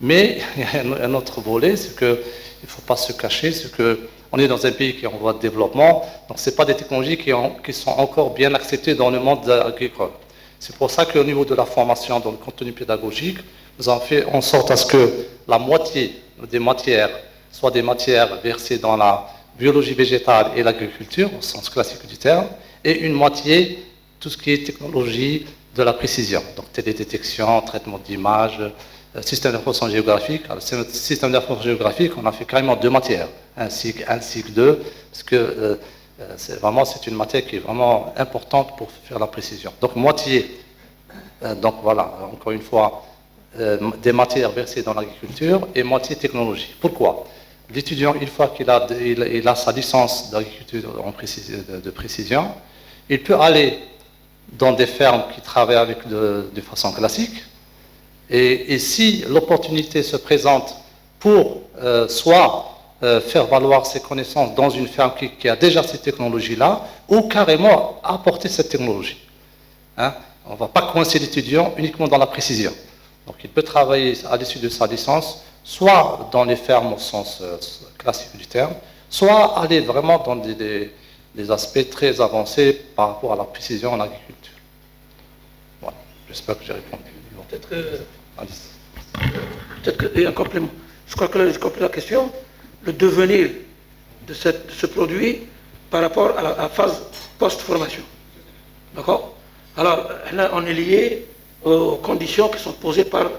Mais il y a un autre volet, c'est qu'il ne faut pas se cacher, c'est qu'on est dans un pays qui est en voie de développement, donc ce n'est pas des technologies qui sont encore bien acceptées dans le monde agricole. C'est pour ça qu'au niveau de la formation, dans le contenu pédagogique, nous avons fait en sorte à ce que la moitié des matières soient des matières versées dans la biologie végétale et l'agriculture, au sens classique du terme, et une moitié, tout ce qui est technologie de la précision, donc télédétection, traitement d'images, système d'information géographique. Alors, système d'information géographique, on a fait carrément 2 matières, un cycle 2, parce que c'est une matière qui est vraiment importante pour faire la précision. Donc moitié, donc voilà, encore une fois, des matières versées dans l'agriculture et moitié technologie. Pourquoi? L'étudiant, une fois qu'il a sa licence d'agriculture de précision, il peut aller dans des fermes qui travaillent de façon classique. Et si l'opportunité se présente pour soit faire valoir ses connaissances dans une ferme qui a déjà ces technologies-là, ou carrément apporter cette technologie. Hein? On ne va pas coincer l'étudiant uniquement dans la précision. Donc il peut travailler à l'issue de sa licence, soit dans les fermes au sens classique du terme, soit aller vraiment dans des aspects très avancés par rapport à la précision en agriculture. Voilà, j'espère que j'ai répondu. Peut-être qu'il y a un complément. Je crois que j'ai compris la question. Le devenir de ce produit par rapport à la phase post-formation. D'accord? Alors, là, on est lié aux conditions qui sont posées par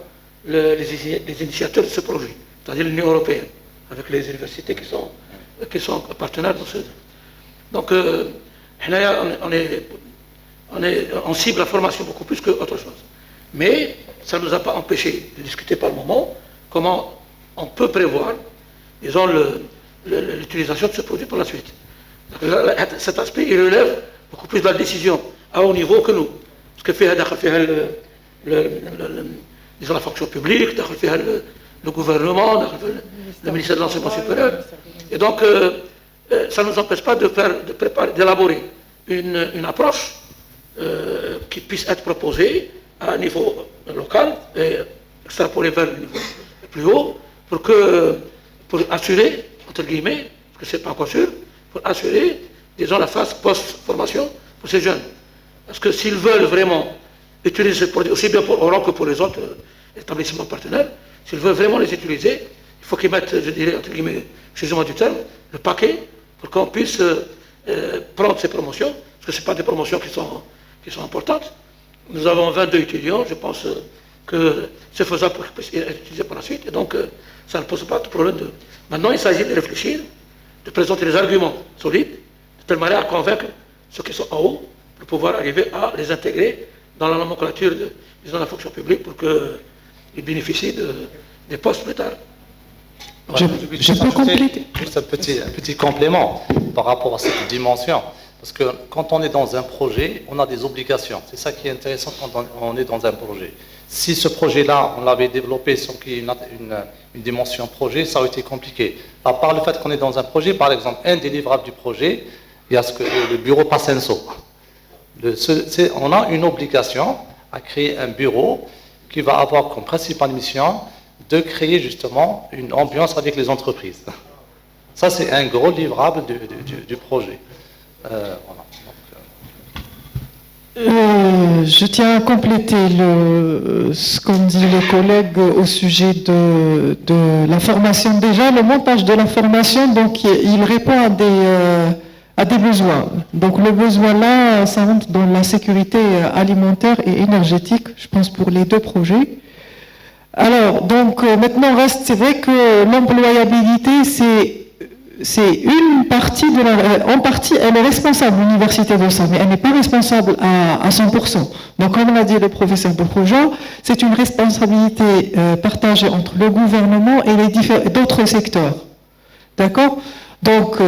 les initiateurs de ce projet, c'est-à-dire l'Union européenne, avec les universités qui sont partenaires dans ce... Donc, on cible la formation beaucoup plus qu'autre chose. Mais ça ne nous a pas empêché de discuter par le moment comment on peut prévoir, disons, l'utilisation de ce produit pour la suite. Donc, cet aspect, il relève beaucoup plus de la décision à haut niveau que nous. Parce que fait disons, la fonction publique, le gouvernement, le ministère de l'Enseignement supérieur. Et donc, ça ne nous empêche pas d'élaborer une approche qui puisse être proposée à un niveau local et extrapoler vers le niveau plus haut pour assurer, entre guillemets, parce que ce n'est pas encore sûr, pour assurer, disons, la phase post-formation pour ces jeunes. Parce que s'ils veulent vraiment utiliser ce produit, aussi bien pour Oran que pour les autres établissements partenaires, s'ils veulent vraiment les utiliser, il faut qu'ils mettent, je dirais, entre guillemets, excusez-moi du terme, le paquet pour qu'on puisse prendre ces promotions, parce que ce ne sont pas des promotions qui sont importantes. Nous avons 22 étudiants, je pense que c'est faisable pour qu'ils puissent utiliser par la suite, et donc ça ne pose pas de problème. Maintenant, il s'agit de réfléchir, de présenter des arguments solides, de telle manière à convaincre ceux qui sont en haut, pour pouvoir arriver à les intégrer dans la nomenclature de la fonction publique pour qu'ils bénéficient des postes plus tard. Je peux compléter. Juste un petit complément par rapport à cette dimension. Parce que quand on est dans un projet, on a des obligations. C'est ça qui est intéressant quand on est dans un projet. Si ce projet-là, on l'avait développé sans qu'il y ait une dimension projet, ça aurait été compliqué. À part le fait qu'on est dans un projet, par exemple, un des livrables du projet, il y a le bureau Passenso. On a une obligation à créer un bureau qui va avoir comme principale mission de créer justement une ambiance avec les entreprises. Ça, c'est un gros livrable du projet. Voilà. Je tiens à compléter ce qu'ont dit les collègues au sujet de la formation. Déjà, le montage de la formation, donc, il répond à des besoins. Donc le besoin là, ça rentre dans la sécurité alimentaire et énergétique, je pense, pour les deux projets. Alors, donc maintenant reste, c'est vrai que l'employabilité, c'est une partie en partie, elle est responsable, l'université de ça, mais elle n'est pas responsable à 100%. Donc, comme l'a dit le professeur Bourgoja, c'est une responsabilité partagée entre le gouvernement et d'autres secteurs. D'accord ? Donc,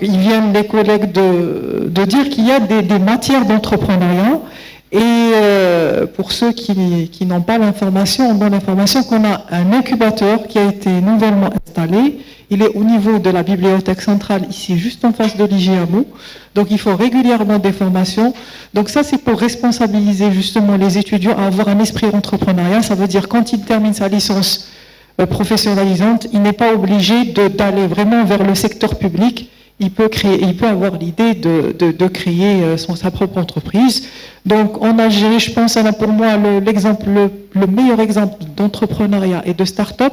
ils viennent, les collègues, de dire qu'il y a des matières d'entrepreneuriat. Et pour ceux qui n'ont pas l'information, on donne l'information qu'on a un incubateur qui a été nouvellement installé. Il est au niveau de la bibliothèque centrale, ici, juste en face de l'IGAMO. Donc, il faut régulièrement des formations. Donc, ça, c'est pour responsabiliser justement les étudiants à avoir un esprit entrepreneurial. Ça veut dire, quand il termine sa licence professionnalisante, il n'est pas obligé d'aller vraiment vers le secteur public. Il peut avoir l'idée de créer sa propre entreprise. Donc, en Algérie, je pense, pour moi, le meilleur exemple d'entrepreneuriat et de start-up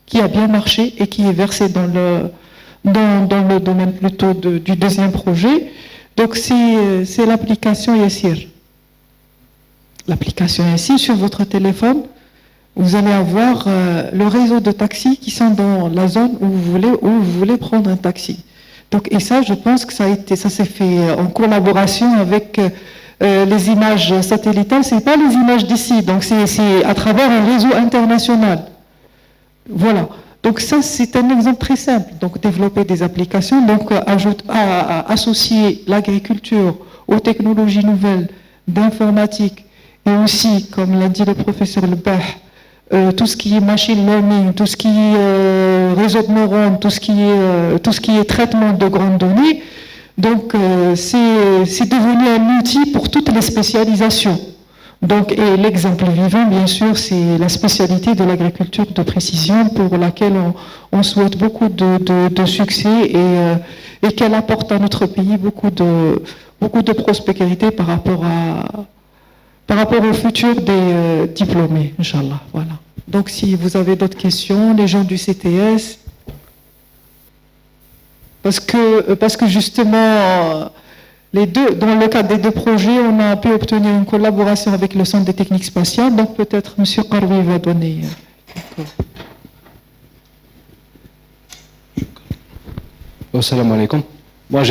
qui a bien marché et qui est versé dans le domaine plutôt du deuxième projet. Donc, c'est l'application Yassir. L'application Yassir sur votre téléphone, vous allez avoir le réseau de taxis qui sont dans la zone où vous voulez prendre un taxi. Donc, et ça, je pense que ça s'est fait en collaboration avec les images satellitales. C'est pas les images d'ici, donc c'est à travers un réseau international. Voilà. Donc ça, c'est un exemple très simple. Donc, développer des applications, donc associer l'agriculture aux technologies nouvelles d'informatique et aussi, comme l'a dit le professeur Lebah, tout ce qui est machine learning, tout ce qui est réseau de neurones, tout ce qui est traitement de grandes données. Donc, c'est devenu un outil pour toutes les spécialisations. Donc, et l'exemple vivant, bien sûr, c'est la spécialité de l'agriculture de précision pour laquelle on souhaite beaucoup de succès et qu'elle apporte à notre pays beaucoup de prospérité par rapport au futur des diplômés, Inch'Allah. Voilà. Donc, si vous avez d'autres questions, les gens du CTS, parce que justement, dans le cadre des deux projets, on a pu obtenir une collaboration avec le Centre des techniques spatiales, donc peut-être M. Karoui va donner. Assalamu alaikum. Moi,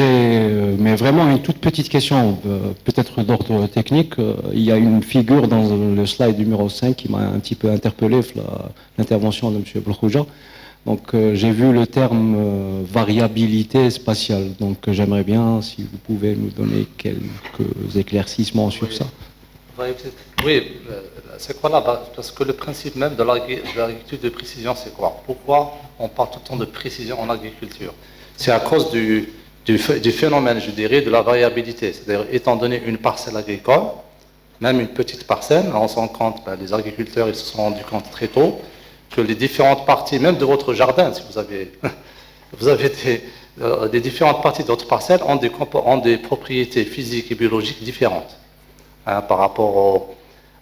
mais vraiment une toute petite question, peut-être d'ordre technique. Il y a une figure dans le slide numéro 5 qui m'a un petit peu interpellé, l'intervention de M. Bourgoja. Donc, j'ai vu le terme variabilité spatiale. Donc, j'aimerais bien, si vous pouvez nous donner quelques éclaircissements sur ça. Oui, c'est quoi là? Parce que le principe même de l'agriculture de précision, c'est quoi? Pourquoi on parle tout le temps de précision en agriculture? C'est à cause du phénomène, je dirais, de la variabilité. C'est-à-dire, étant donné une parcelle agricole, même une petite parcelle, on se rend compte, les agriculteurs ils se sont rendus compte très tôt, que les différentes parties, même de votre jardin, si vous avez des différentes parties de votre parcelle, ont des propriétés physiques et biologiques différentes par rapport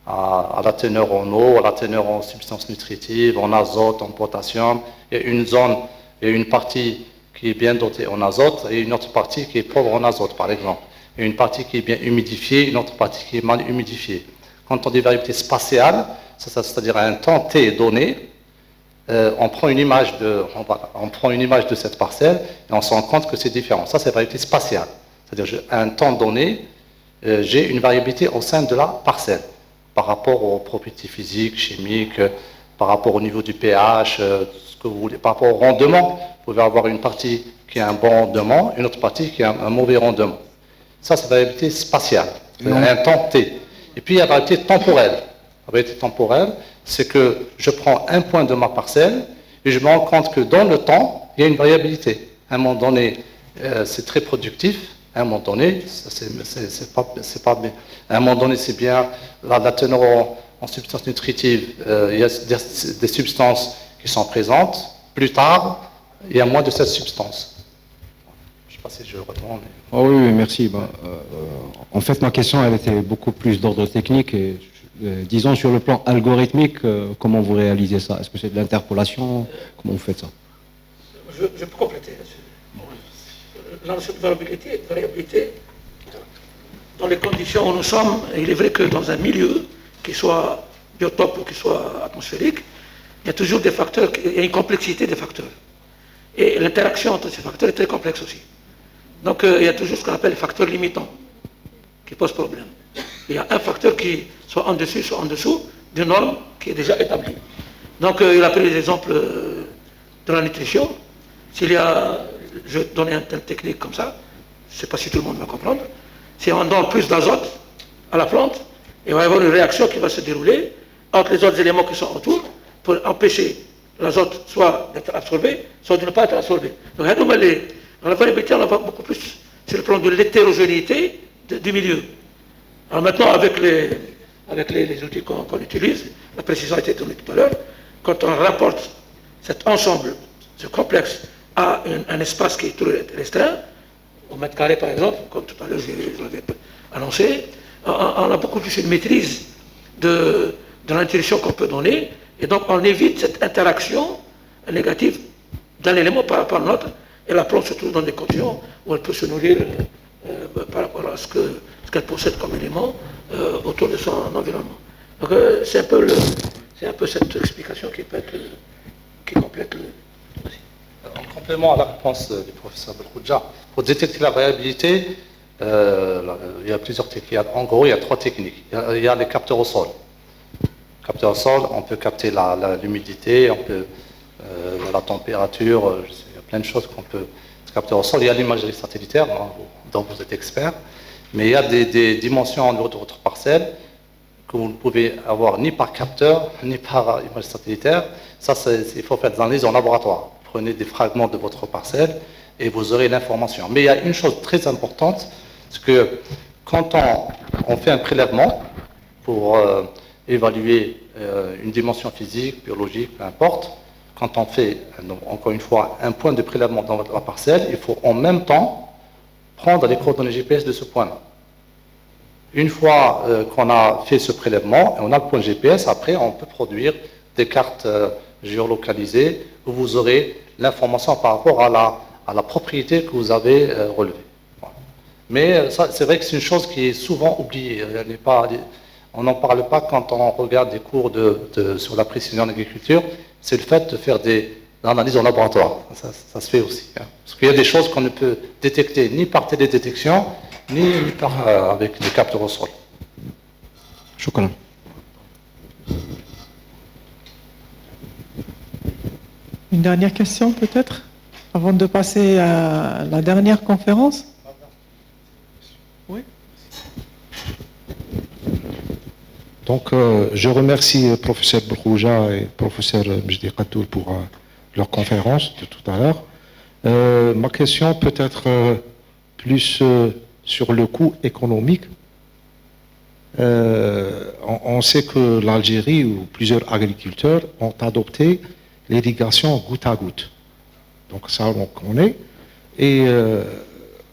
à la teneur en eau, à la teneur en substances nutritives, en azote, en potassium. Il y a une zone, il y a une partie qui est bien dotée en azote et une autre partie qui est pauvre en azote, par exemple. Et une partie qui est bien humidifiée, une autre partie qui est mal humidifiée. Quand on dit variabilité spatiale, c'est-à-dire à un temps t donné, on prend une image de cette parcelle et on se rend compte que c'est différent. Ça, c'est la variabilité spatiale. C'est-à-dire à un temps donné, j'ai une variabilité au sein de la parcelle par rapport aux propriétés physiques, chimiques, par rapport au niveau du pH, ce que vous voulez, par rapport au rendement. Vous pouvez avoir une partie qui a un bon rendement, une autre partie qui a un mauvais rendement. Ça, c'est la variabilité spatiale, un temps t. Et puis, il y a la variabilité temporelle. La variabilité temporelle, c'est que je prends un point de ma parcelle et je me rends compte que dans le temps, il y a une variabilité. À un moment donné, c'est très productif. À un moment donné, c'est pas bien. À un moment donné, c'est bien. La teneur en substances nutritives, il y a des substances qui sont présentes. Plus tard, il y a moins de cette substance. Je ne sais pas si je réponds. Mais... Oh oui, merci. En fait, ma question, elle était beaucoup plus d'ordre technique. Et, disons, sur le plan algorithmique, comment vous réalisez ça? Est-ce que c'est de l'interpolation? Comment vous faites ça? Je peux compléter là-dessus. La notion de variabilité, dans les conditions où nous sommes, il est vrai que dans un milieu, qu'il soit biotope ou qu'il soit atmosphérique, il y a toujours des facteurs, il y a une complexité des facteurs. Et l'interaction entre ces facteurs est très complexe aussi. Donc il y a toujours ce qu'on appelle les facteurs limitants qui posent problème. Il y a un facteur qui soit en dessus, soit en dessous d'une norme qui est déjà établie. Donc il a pris l'exemple de la nutrition. S'il y a, je vais donner un tel technique comme ça, je ne sais pas si tout le monde va comprendre, si on donne plus d'azote à la plante, il va y avoir une réaction qui va se dérouler entre les autres éléments qui sont autour pour empêcher l'azote soit d'être absorbé, soit de ne pas être absorbé. Donc dans la variabilité, on va beaucoup plus sur le plan de l'hétérogénéité du milieu. Alors maintenant, avec les outils qu'on utilise, la précision a été donnée tout à l'heure, quand on rapporte cet ensemble, ce complexe, à un espace qui est tout restreint, au mètre carré par exemple, comme tout à l'heure je l'avais annoncé, on a beaucoup plus une maîtrise de la nutrition qu'on peut donner, et donc on évite cette interaction négative d'un élément par rapport à l'autre, et la plante se trouve dans des conditions où elle peut se nourrir par rapport à ce qu'elle possède comme élément autour de son environnement. Donc c'est un peu cette explication qui complète le... En complément à la réponse du professeur Belkhoudja, pour détecter la variabilité, il y a plusieurs techniques. En gros, il y a 3 techniques. Il y a les capteurs au sol. Capteurs au sol, on peut capter l'humidité, on peut la température, il y a plein de choses qu'on peut capter au sol. Il y a l'imagerie satellitaire, dont vous êtes expert, mais il y a des dimensions au niveau de votre parcelle que vous ne pouvez avoir ni par capteur, ni par image satellitaire. Ça, il faut faire des analyses en laboratoire. Prenez des fragments de votre parcelle et vous aurez l'information. Mais il y a une chose très importante, c'est que quand on fait un prélèvement pour évaluer une dimension physique, biologique, peu importe, quand on fait, donc, encore une fois, un point de prélèvement dans la parcelle, il faut en même temps prendre les coordonnées GPS de ce point-là. Une fois qu'on a fait ce prélèvement, et on a le point GPS, après on peut produire des cartes géolocalisées où vous aurez l'information par rapport à la propriété que vous avez relevée. Voilà. Mais c'est vrai que c'est une chose qui est souvent oubliée. On n'en parle pas quand on regarde des cours sur la précision en agriculture, c'est le fait de faire des analyses en laboratoire. Ça se fait aussi. Hein. Parce qu'il y a des choses qu'on ne peut détecter ni par télédétection, ni avec des capteurs au sol. Chocolat. Une dernière question peut-être, avant de passer à la dernière conférence? Oui. Donc, je remercie le professeur Belkhoudja et le professeur Mejdi Qattoul pour leur conférence de tout à l'heure. Ma question peut être plus sur le coût économique. On sait que l'Algérie ou plusieurs agriculteurs ont adopté l'irrigation goutte à goutte. Donc ça, on connaît. Et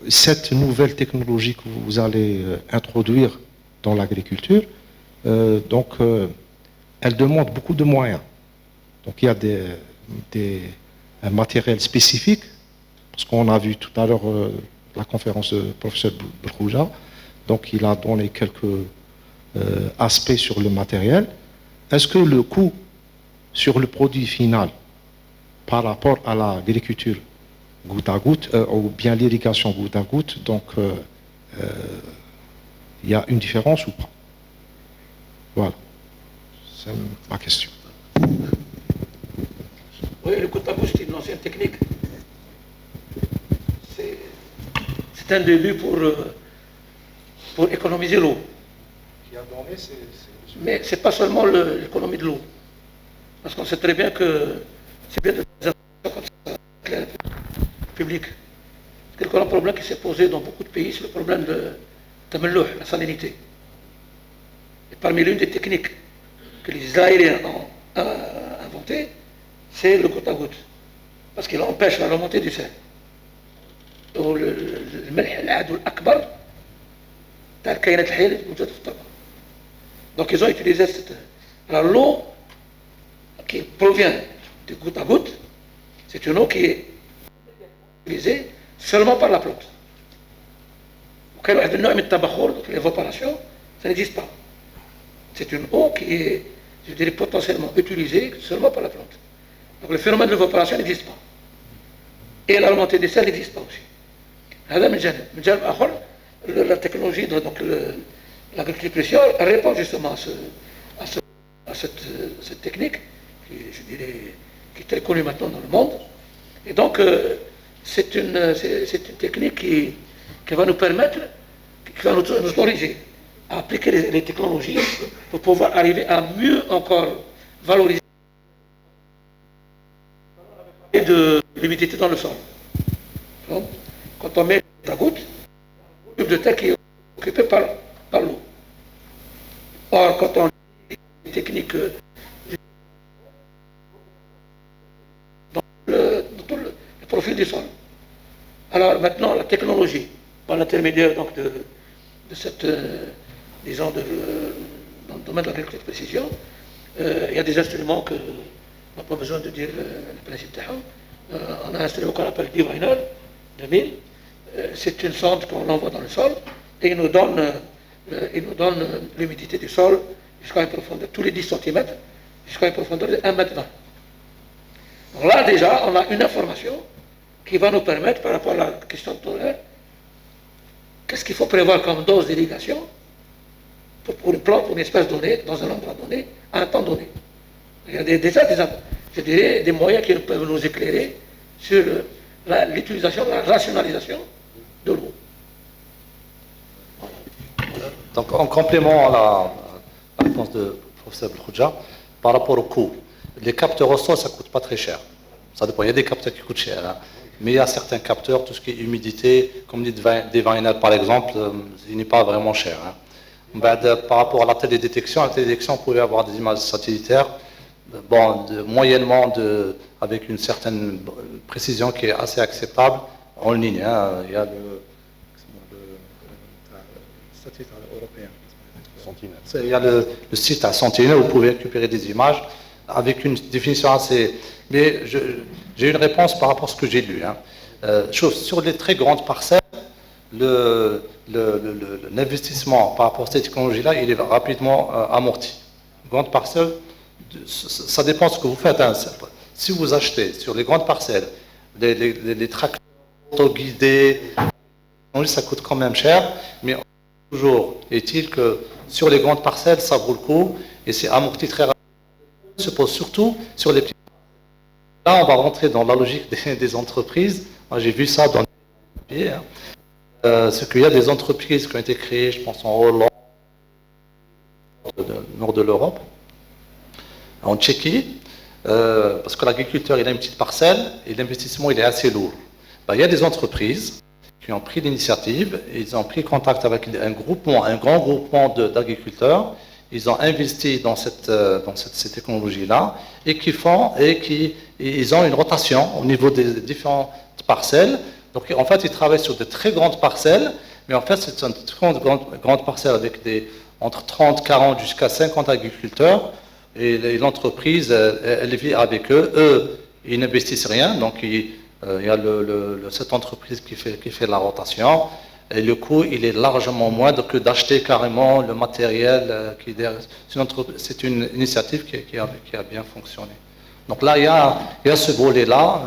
cette nouvelle technologie que vous allez introduire dans l'agriculture, elle demande beaucoup de moyens. Donc il y a un matériel spécifique Parce qu'on a vu tout à l'heure la conférence du professeur Brouja, donc il a donné quelques aspects sur le matériel. Est-ce que le coût sur le produit final par rapport à l'agriculture goutte à goutte, ou bien l'irrigation goutte à goutte, donc il y a une différence ou pas? Voilà, c'est ma question. Oui, le goutte à goutte, c'est une ancienne technique. C'est un début pour économiser l'eau. Mais ce n'est pas seulement l'économie de l'eau. Parce qu'on sait très bien que c'est bien de faire des informations comme ça, publiques. Parce que le problème qui s'est posé dans beaucoup de pays, c'est le problème de tamalluh, la salinité. Et parmi l'une des techniques que les Israéliens ont inventées, c'est le goutte à goutte. Parce qu'il empêche la remontée du sel. Donc ils ont utilisé l'eau qui provient du goutte à goutte, c'est une eau qui est utilisée seulement par la plante. Donc l'évaporation, ça n'existe pas. C'est une eau qui est, je dirais, potentiellement utilisée seulement par la plante. Donc le phénomène de l'évaporation n'existe pas. Et la remontée des sels n'existe pas aussi. La technologie, donc l'agriculture précieuse, répond justement à cette technique, qui, je dirais, qui est très connue maintenant dans le monde. Et donc, c'est une technique qui va nous permettre, qui va nous autoriser à appliquer les technologies pour pouvoir arriver à mieux encore valoriser de l'humidité dans le sol. Donc, quand on met la goutte, un tube de terre qui est occupé par l'eau. Or, quand on a une technique dans tout le profil du sol. Alors maintenant, la technologie, par l'intermédiaire donc de cette, disons, dans le domaine de l'agriculture de précision, il y a des instruments que on n'a pas besoin de dire le principe. On a un instrument qu'on appelle Diviner 2000. C'est une sonde qu'on envoie dans le sol et il nous donne l'humidité du sol jusqu'à une profondeur, tous les 10 cm, jusqu'à une profondeur de 1,20 m. Donc là, déjà, on a une information qui va nous permettre, par rapport à la question de tout à l'heure, qu'est-ce qu'il faut prévoir comme dose d'irrigation pour une plante, pour une espèce donnée, dans un endroit donné, à un temps donné. Il y a déjà je dirais, des moyens qui peuvent nous éclairer sur l'utilisation, la rationalisation de l'eau. Donc, en complément à la réponse de professeur Brouja, par rapport au coût, les capteurs au sol, ça ne coûte pas très cher. Ça dépend, il y a des capteurs qui coûtent cher, hein. Mais il y a certains capteurs, tout ce qui est humidité, comme des vinylades par exemple, il n'est pas vraiment cher. Hein. Par rapport à la télédétection, on pouvait avoir des images satellitaires, bon, moyennement avec une certaine précision qui est assez acceptable en ligne. Hein. Il y a le satellite européen. Il y a le site à Sentinel où vous pouvez récupérer des images avec une définition assez... Mais j'ai une réponse par rapport à ce que j'ai lu. Hein. Sur les très grandes parcelles, l'investissement par rapport à cette technologie-là, il est rapidement amorti. Grande parcelle, ça dépend de ce que vous faites. Hein. Si vous achetez sur les grandes parcelles les tracteurs auto-guidés, ça coûte quand même cher, mais toujours est-il que sur les grandes parcelles, ça vaut le coup et c'est amorti très rapidement. Se pose surtout sur les petits. Là, on va rentrer dans la logique des entreprises. Moi, j'ai vu ça dans les papiers. Hein. C'est qu'il y a des entreprises qui ont été créées, je pense, en Hollande, nord de l'Europe, en Tchéquie, parce que l'agriculteur, il a une petite parcelle et l'investissement, il est assez lourd. Ben, il y a des entreprises qui ont pris l'initiative, ils ont pris contact avec un grand groupement d'agriculteurs. Ils ont investi dans cette technologie-là et ils ont une rotation au niveau des différentes parcelles. Donc en fait, ils travaillent sur de très grandes parcelles, mais en fait, c'est une très grande parcelle avec entre 30, 40 jusqu'à 50 agriculteurs. Et l'entreprise, elle vit avec eux. Eux, ils n'investissent rien, donc Il y a cette entreprise qui fait la rotation. Et le coût, il est largement moindre que d'acheter carrément le matériel. C'est une initiative qui a bien fonctionné. Donc là, il y a ce volet-là.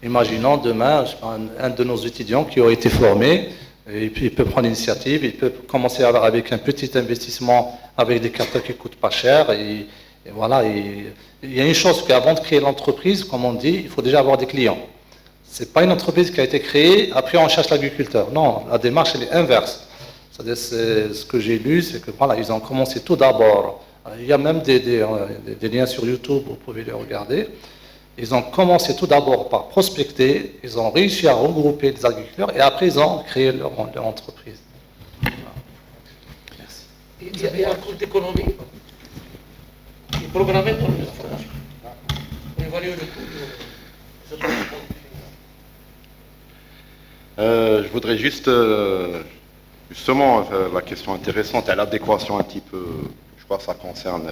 Imaginons demain, un de nos étudiants qui a été formé, et puis il peut prendre l'initiative, il peut commencer avec un petit investissement, avec des capteurs qui ne coûtent pas cher. Et voilà, il y a une chose qu'avant de créer l'entreprise, comme on dit, il faut déjà avoir des clients. Ce n'est pas une entreprise qui a été créée, après on cherche l'agriculteur. Non, la démarche, elle est inverse. C'est-à-dire, ce que j'ai lu, c'est que voilà, ils ont commencé tout d'abord. Il y a même des liens sur YouTube, vous pouvez les regarder. Ils ont commencé tout d'abord par prospecter, ils ont réussi à regrouper les agriculteurs et après ils ont créé leur entreprise. Voilà. Merci. Il y a un cours d'économie qui est programmé dans la formation. Pour évaluer le coût de je voudrais juste, justement, la question intéressante, à l'adéquation un petit peu, je crois que ça concerne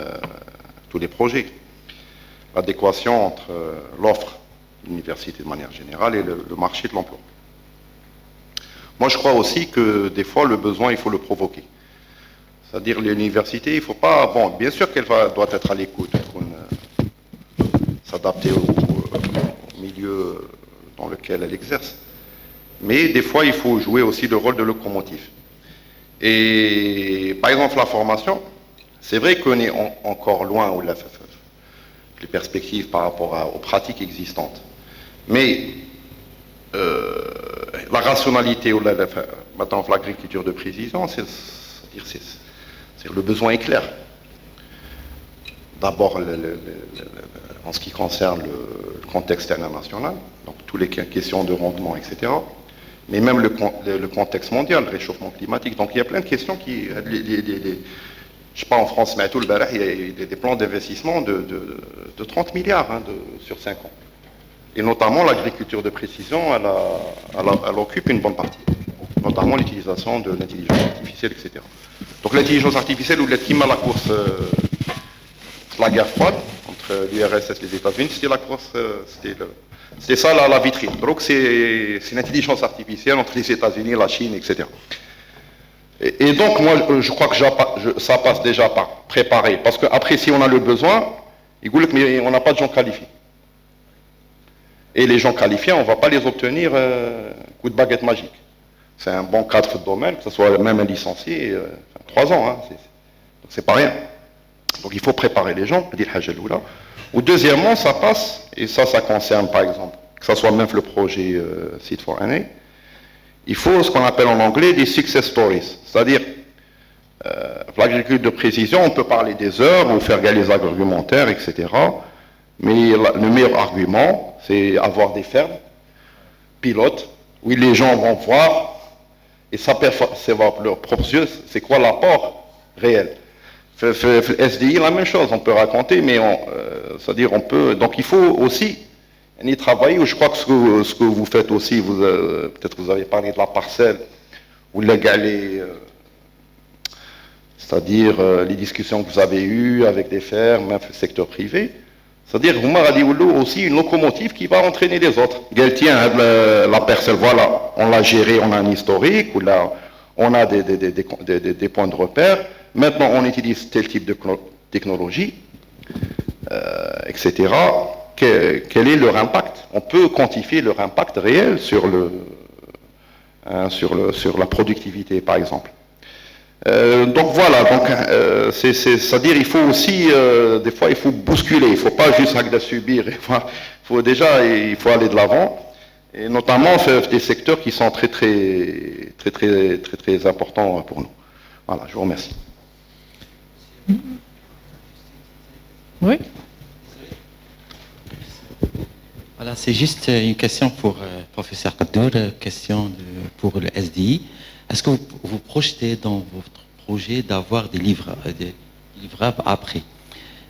tous les projets. L'adéquation entre l'offre de l'université de manière générale et le marché de l'emploi. Moi, je crois aussi que des fois, le besoin, il faut le provoquer. C'est-à-dire, l'université, il ne faut pas... Bon, bien sûr qu'elle doit être à l'écoute, s'adapter au milieu dans lequel elle exerce. Mais des fois, il faut jouer aussi le rôle de locomotive. Et par exemple, la formation, c'est vrai qu'on est encore loin où les perspectives par rapport aux pratiques existantes. Mais la rationalité ou maintenant l'agriculture de précision, le besoin est clair. D'abord, en ce qui concerne le contexte international, donc toutes les questions de rendement, etc. Mais même le contexte mondial, le réchauffement climatique. Donc il y a plein de questions qui... Je ne sais pas en France, mais à tout le barrage, il y a des plans d'investissement de 30 milliards sur 5 ans. Et notamment l'agriculture de précision, elle occupe une bonne partie. Notamment l'utilisation de l'intelligence artificielle, etc. Donc l'intelligence artificielle, ou la course, la guerre froide entre l'URSS et les États-Unis, c'était la course, c'était ça la vitrine. Donc c'est l'intelligence artificielle entre les États-Unis, la Chine, etc. Et donc, moi, je crois que ça passe déjà par préparer. Parce qu'après, si on a le besoin, mais on n'a pas de gens qualifiés. Et les gens qualifiés, on ne va pas les obtenir coup de baguette magique. C'est un bon cadre de domaine, que ce soit même un licencié, 3 ans, c'est pas rien. Donc il faut préparer les gens, dire Hajeloula. Ou deuxièmement, ça passe, et ça concerne par exemple, que ce soit même le projet Seed for NA, il faut ce qu'on appelle en anglais des success stories. C'est-à-dire, l'agriculture de précision, on peut parler des heures, ou faire gagner les argumentaires, etc. Mais le meilleur argument, c'est avoir des fermes pilotes, où les gens vont voir, et s'apercevoir leurs propres yeux, c'est quoi l'apport réel. SDI, la même chose, on peut raconter, mais c'est-à-dire on peut... Donc il faut aussi y travailler. Je crois que ce que vous faites aussi, peut-être vous avez parlé de la parcelle, ou l'égaler, c'est-à-dire les discussions que vous avez eues avec des fermes, même le secteur privé. C'est-à-dire, vous m'avez dit aussi une locomotive qui va entraîner les autres. Tiens, la parcelle, voilà, on l'a gérée, on a un historique, ou là, on a des points de repère. Maintenant, on utilise tel type de technologie, etc. Quel est leur impact? On peut quantifier leur impact réel sur la productivité, par exemple. Donc voilà, c'est-à-dire il faut aussi, des fois il faut bousculer, il ne faut pas juste subir, il faut aller de l'avant, et notamment des secteurs qui sont très importants pour nous. Voilà, je vous remercie. Oui. Voilà, c'est juste une question pour professeur Kaddour, question pour le SDI. Est-ce que vous projetez dans votre projet d'avoir des livrables après?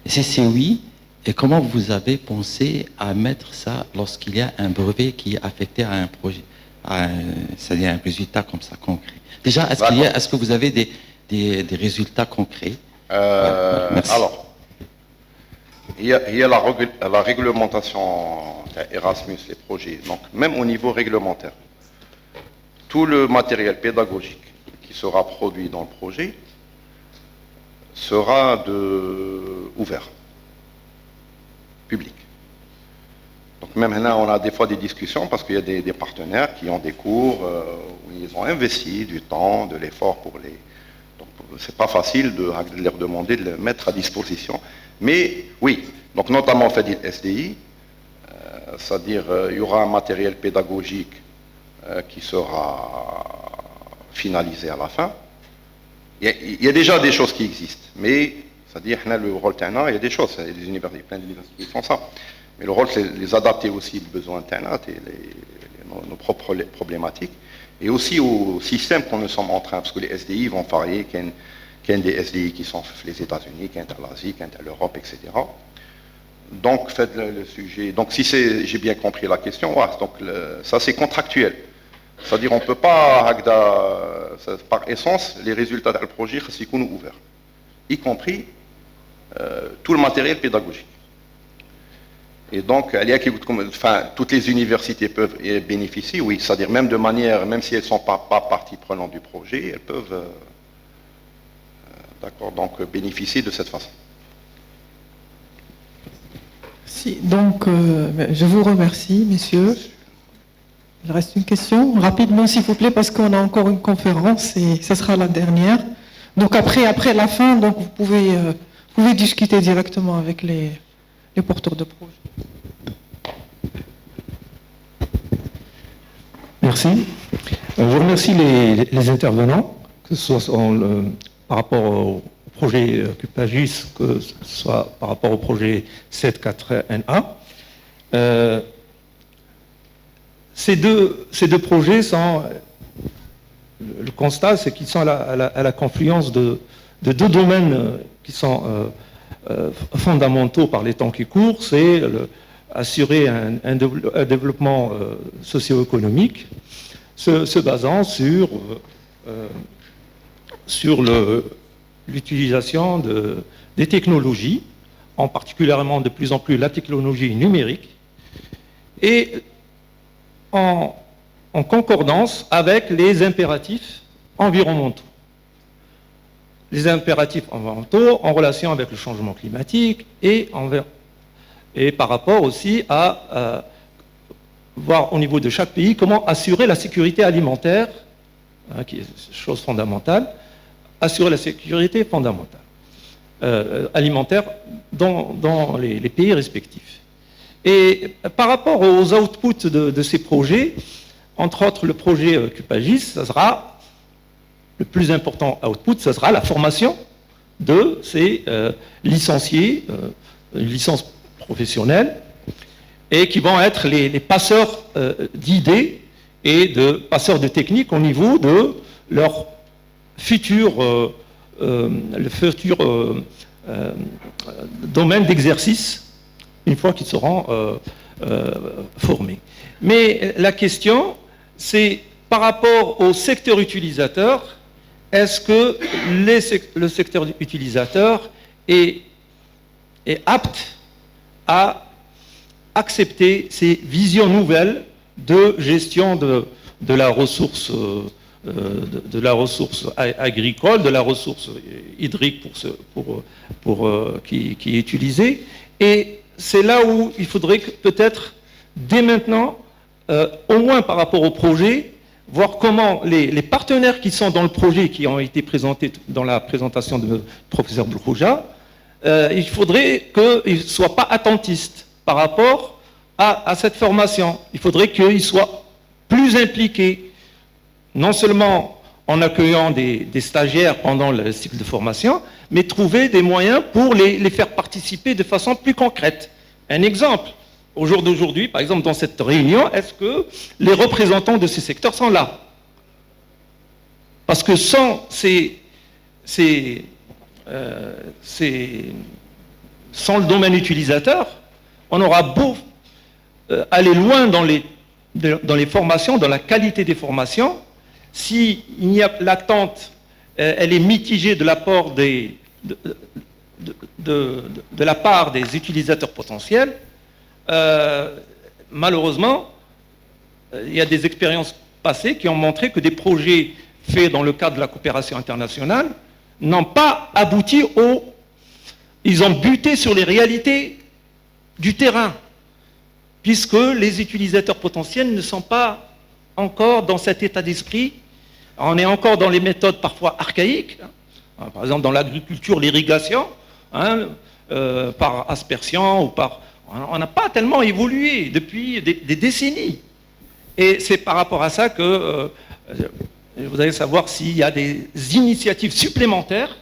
Et si c'est oui, et comment vous avez pensé à mettre ça lorsqu'il y a un brevet qui est affecté à un projet, c'est-à-dire un résultat comme ça concret? Déjà, est-ce que vous avez des résultats concrets? Alors, il y a la réglementation Erasmus, les projets, donc même au niveau réglementaire, tout le matériel pédagogique qui sera produit dans le projet sera ouvert, public. Donc même là, on a des fois des discussions parce qu'il y a des partenaires qui ont des cours où ils ont investi du temps, de l'effort pour les... Donc c'est pas facile de leur demander de le mettre à disposition. Mais oui, donc notamment fait du SDI, c'est-à-dire il y aura un matériel pédagogique qui sera finalisé à la fin. Il y a déjà des choses qui existent, mais c'est-à-dire le rôle TANA, il y a des choses, il y a des universités, plein d'universités qui font ça. Mais le rôle, c'est les adapter aussi aux besoins internet et nos propres problématiques, et aussi au système qu'on nous sommes en train, parce que les SDI vont varier, qu'il y a des SDI qui sont les États-Unis, qu'il y a l'Asie, qu'il y a l'Europe, etc. Donc, faites le sujet. Donc, si j'ai bien compris la question, ouais, donc ça c'est contractuel. C'est-à-dire, on ne peut pas, par essence, les résultats du projet, c'est qu'on est ouvert, y compris tout le matériel pédagogique. Et donc, toutes les universités peuvent y bénéficier, oui, c'est-à-dire même de manière, même si elles ne sont pas partie prenante du projet, elles peuvent donc bénéficier de cette façon. Si, donc, je vous remercie, messieurs. Il reste une question, rapidement s'il vous plaît, parce qu'on a encore une conférence et ce sera la dernière. Donc après la fin, donc vous pouvez discuter directement avec les porteurs de projet. Merci. Je remercie les intervenants, que ce soit par rapport au projet Cupagis, que ce soit par rapport au projet 74NA. Ces deux projets sont, le constat, c'est qu'ils sont à la confluence de deux domaines qui sont fondamentaux par les temps qui courent, c'est assurer un développement socio-économique se basant sur l'utilisation des technologies, en particulièrement de plus en plus la technologie numérique, et en concordance avec les impératifs environnementaux. Les impératifs environnementaux en relation avec le changement climatique et par rapport aussi à voir au niveau de chaque pays comment assurer la sécurité alimentaire, qui est une chose fondamentale, assurer la sécurité fondamentale, alimentaire dans les pays respectifs. Et par rapport aux outputs de ces projets, entre autres le projet Cupagis, ça sera le plus important output, ça sera la formation de ces licenciés, une licence professionnelle, et qui vont être les passeurs d'idées et de passeurs de techniques au niveau de leur futur domaine d'exercice une fois qu'ils seront formés. Mais la question, c'est par rapport au secteur utilisateur, est-ce que le secteur utilisateur est apte à accepter ces visions nouvelles de gestion de la ressource agricole, de la ressource hydrique qui est utilisée. Et c'est là où il faudrait peut-être, dès maintenant, au moins par rapport au projet, voir comment les partenaires qui sont dans le projet, qui ont été présentés dans la présentation de notre professeur Bourouja, il faudrait qu'ils ne soient pas attentistes par rapport à cette formation. Il faudrait qu'ils soient plus impliqués, non seulement en accueillant des stagiaires pendant le cycle de formation, mais trouver des moyens pour les faire participer de façon plus concrète. Un exemple, au jour d'aujourd'hui, par exemple, dans cette réunion, est-ce que les représentants de ces secteurs sont là? Parce que sans le domaine utilisateur, on aura beau aller loin dans les formations, dans la qualité des formations, si l'attente, elle est mitigée de l'apport des de la part des utilisateurs potentiels, malheureusement, il y a des expériences passées qui ont montré que des projets faits dans le cadre de la coopération internationale n'ont pas abouti ils ont buté sur les réalités du terrain, puisque les utilisateurs potentiels ne sont pas encore dans cet état d'esprit. On est encore dans les méthodes parfois archaïques, hein. Par exemple dans l'agriculture, l'irrigation, hein, par aspersion, on n'a pas tellement évolué depuis des décennies. Et c'est par rapport à ça que je voudrais savoir s'il y a des initiatives supplémentaires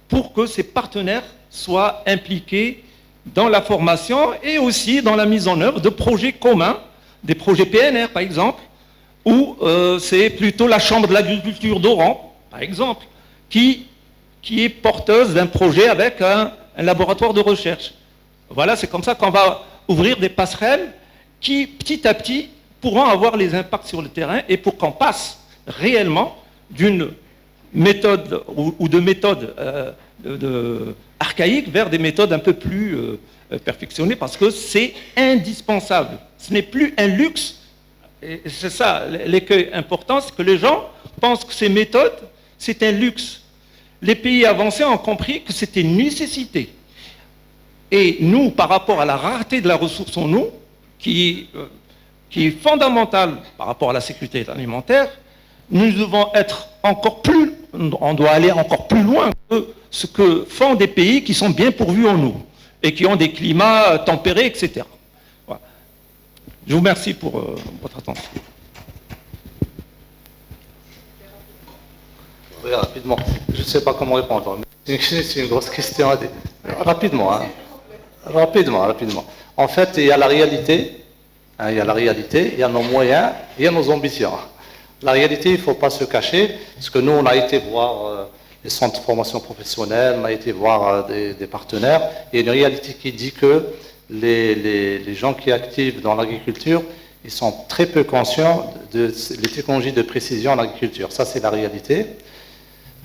pour que ces partenaires soient impliqués dans la formation et aussi dans la mise en œuvre de projets communs, des projets PNR par exemple, où c'est plutôt la Chambre de l'agriculture d'Oran, par exemple, qui est porteuse d'un projet avec un laboratoire de recherche. Voilà, c'est comme ça qu'on va ouvrir des passerelles qui, petit à petit, pourront avoir les impacts sur le terrain et pour qu'on passe réellement d'une méthode ou de méthodes archaïques vers des méthodes un peu plus perfectionnées, parce que c'est indispensable. Ce n'est plus un luxe, et c'est ça l'écueil important, c'est que les gens pensent que ces méthodes, c'est un luxe. Les pays avancés ont compris que c'était une nécessité. Et nous, par rapport à la rareté de la ressource en eau, qui est fondamentale par rapport à la sécurité alimentaire, nous devons être encore plus, on doit aller encore plus loin que ce que font des pays qui sont bien pourvus en eau et qui ont des climats tempérés, etc. Voilà. Je vous remercie pour votre attention. Oui, rapidement. Je ne sais pas comment répondre. C'est une grosse question. Rapidement. Hein. Rapidement. En fait, il y a la réalité. Hein, il y a nos moyens, il y a nos ambitions. La réalité, il ne faut pas se cacher, parce que nous, on a été voir les centres de formation professionnelle, on a été voir des partenaires. Il y a une réalité qui dit que les gens qui activent dans l'agriculture, ils sont très peu conscients des technologies de précision en agriculture. Ça, c'est la réalité.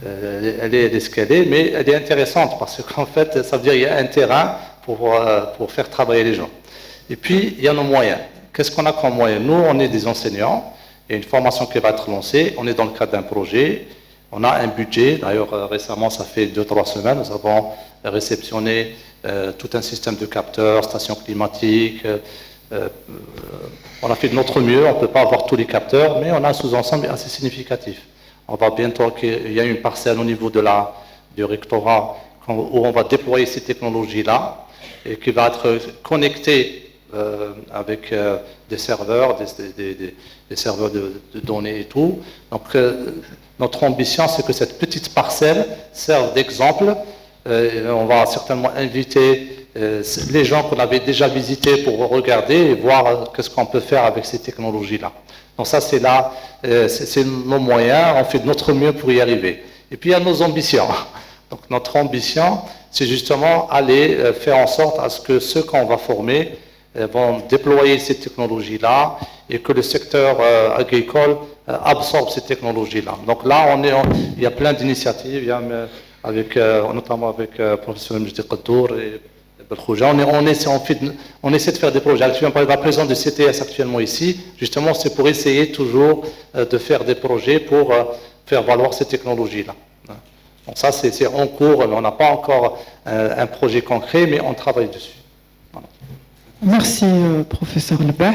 Elle est ce qu'elle est, mais elle est intéressante, parce qu'en fait, ça veut dire qu'il y a un terrain pour faire travailler les gens. Et puis, il y a nos moyens. Qu'est-ce qu'on a comme moyens? Nous, on est des enseignants. Il y a une formation qui va être lancée. On est dans le cadre d'un projet. On a un budget. D'ailleurs, récemment, ça fait 2-3 semaines, nous avons réceptionné tout un système de capteurs, stations climatiques. On a fait de notre mieux. On ne peut pas avoir tous les capteurs, mais on a un sous-ensemble assez significatif. On va bientôt, il y a une parcelle au niveau du rectorat où on va déployer ces technologies-là et qui va être connectée avec des serveurs, des serveurs de données et tout. Donc, notre ambition, c'est que cette petite parcelle serve d'exemple. On va certainement inviter les gens qu'on avait déjà visités pour regarder et voir qu'est-ce qu'on peut faire avec ces technologies-là. Donc ça, c'est nos moyens, on fait de notre mieux pour y arriver. Et puis, il y a nos ambitions. Donc, notre ambition, c'est justement aller faire en sorte à ce que ceux qu'on va former vont déployer ces technologies-là et que le secteur agricole absorbe ces technologies-là. Donc là, il y a plein d'initiatives, notamment avec le professeur Mjdi Qaddour et Belkhouja. On essaie de faire des projets. Actuellement, par exemple, la présidente du CTS actuellement ici, justement, c'est pour essayer toujours de faire des projets pour faire valoir ces technologies-là. Donc ça, c'est en cours, mais on n'a pas encore un projet concret, mais on travaille dessus. Voilà. Merci, professeur Lebah.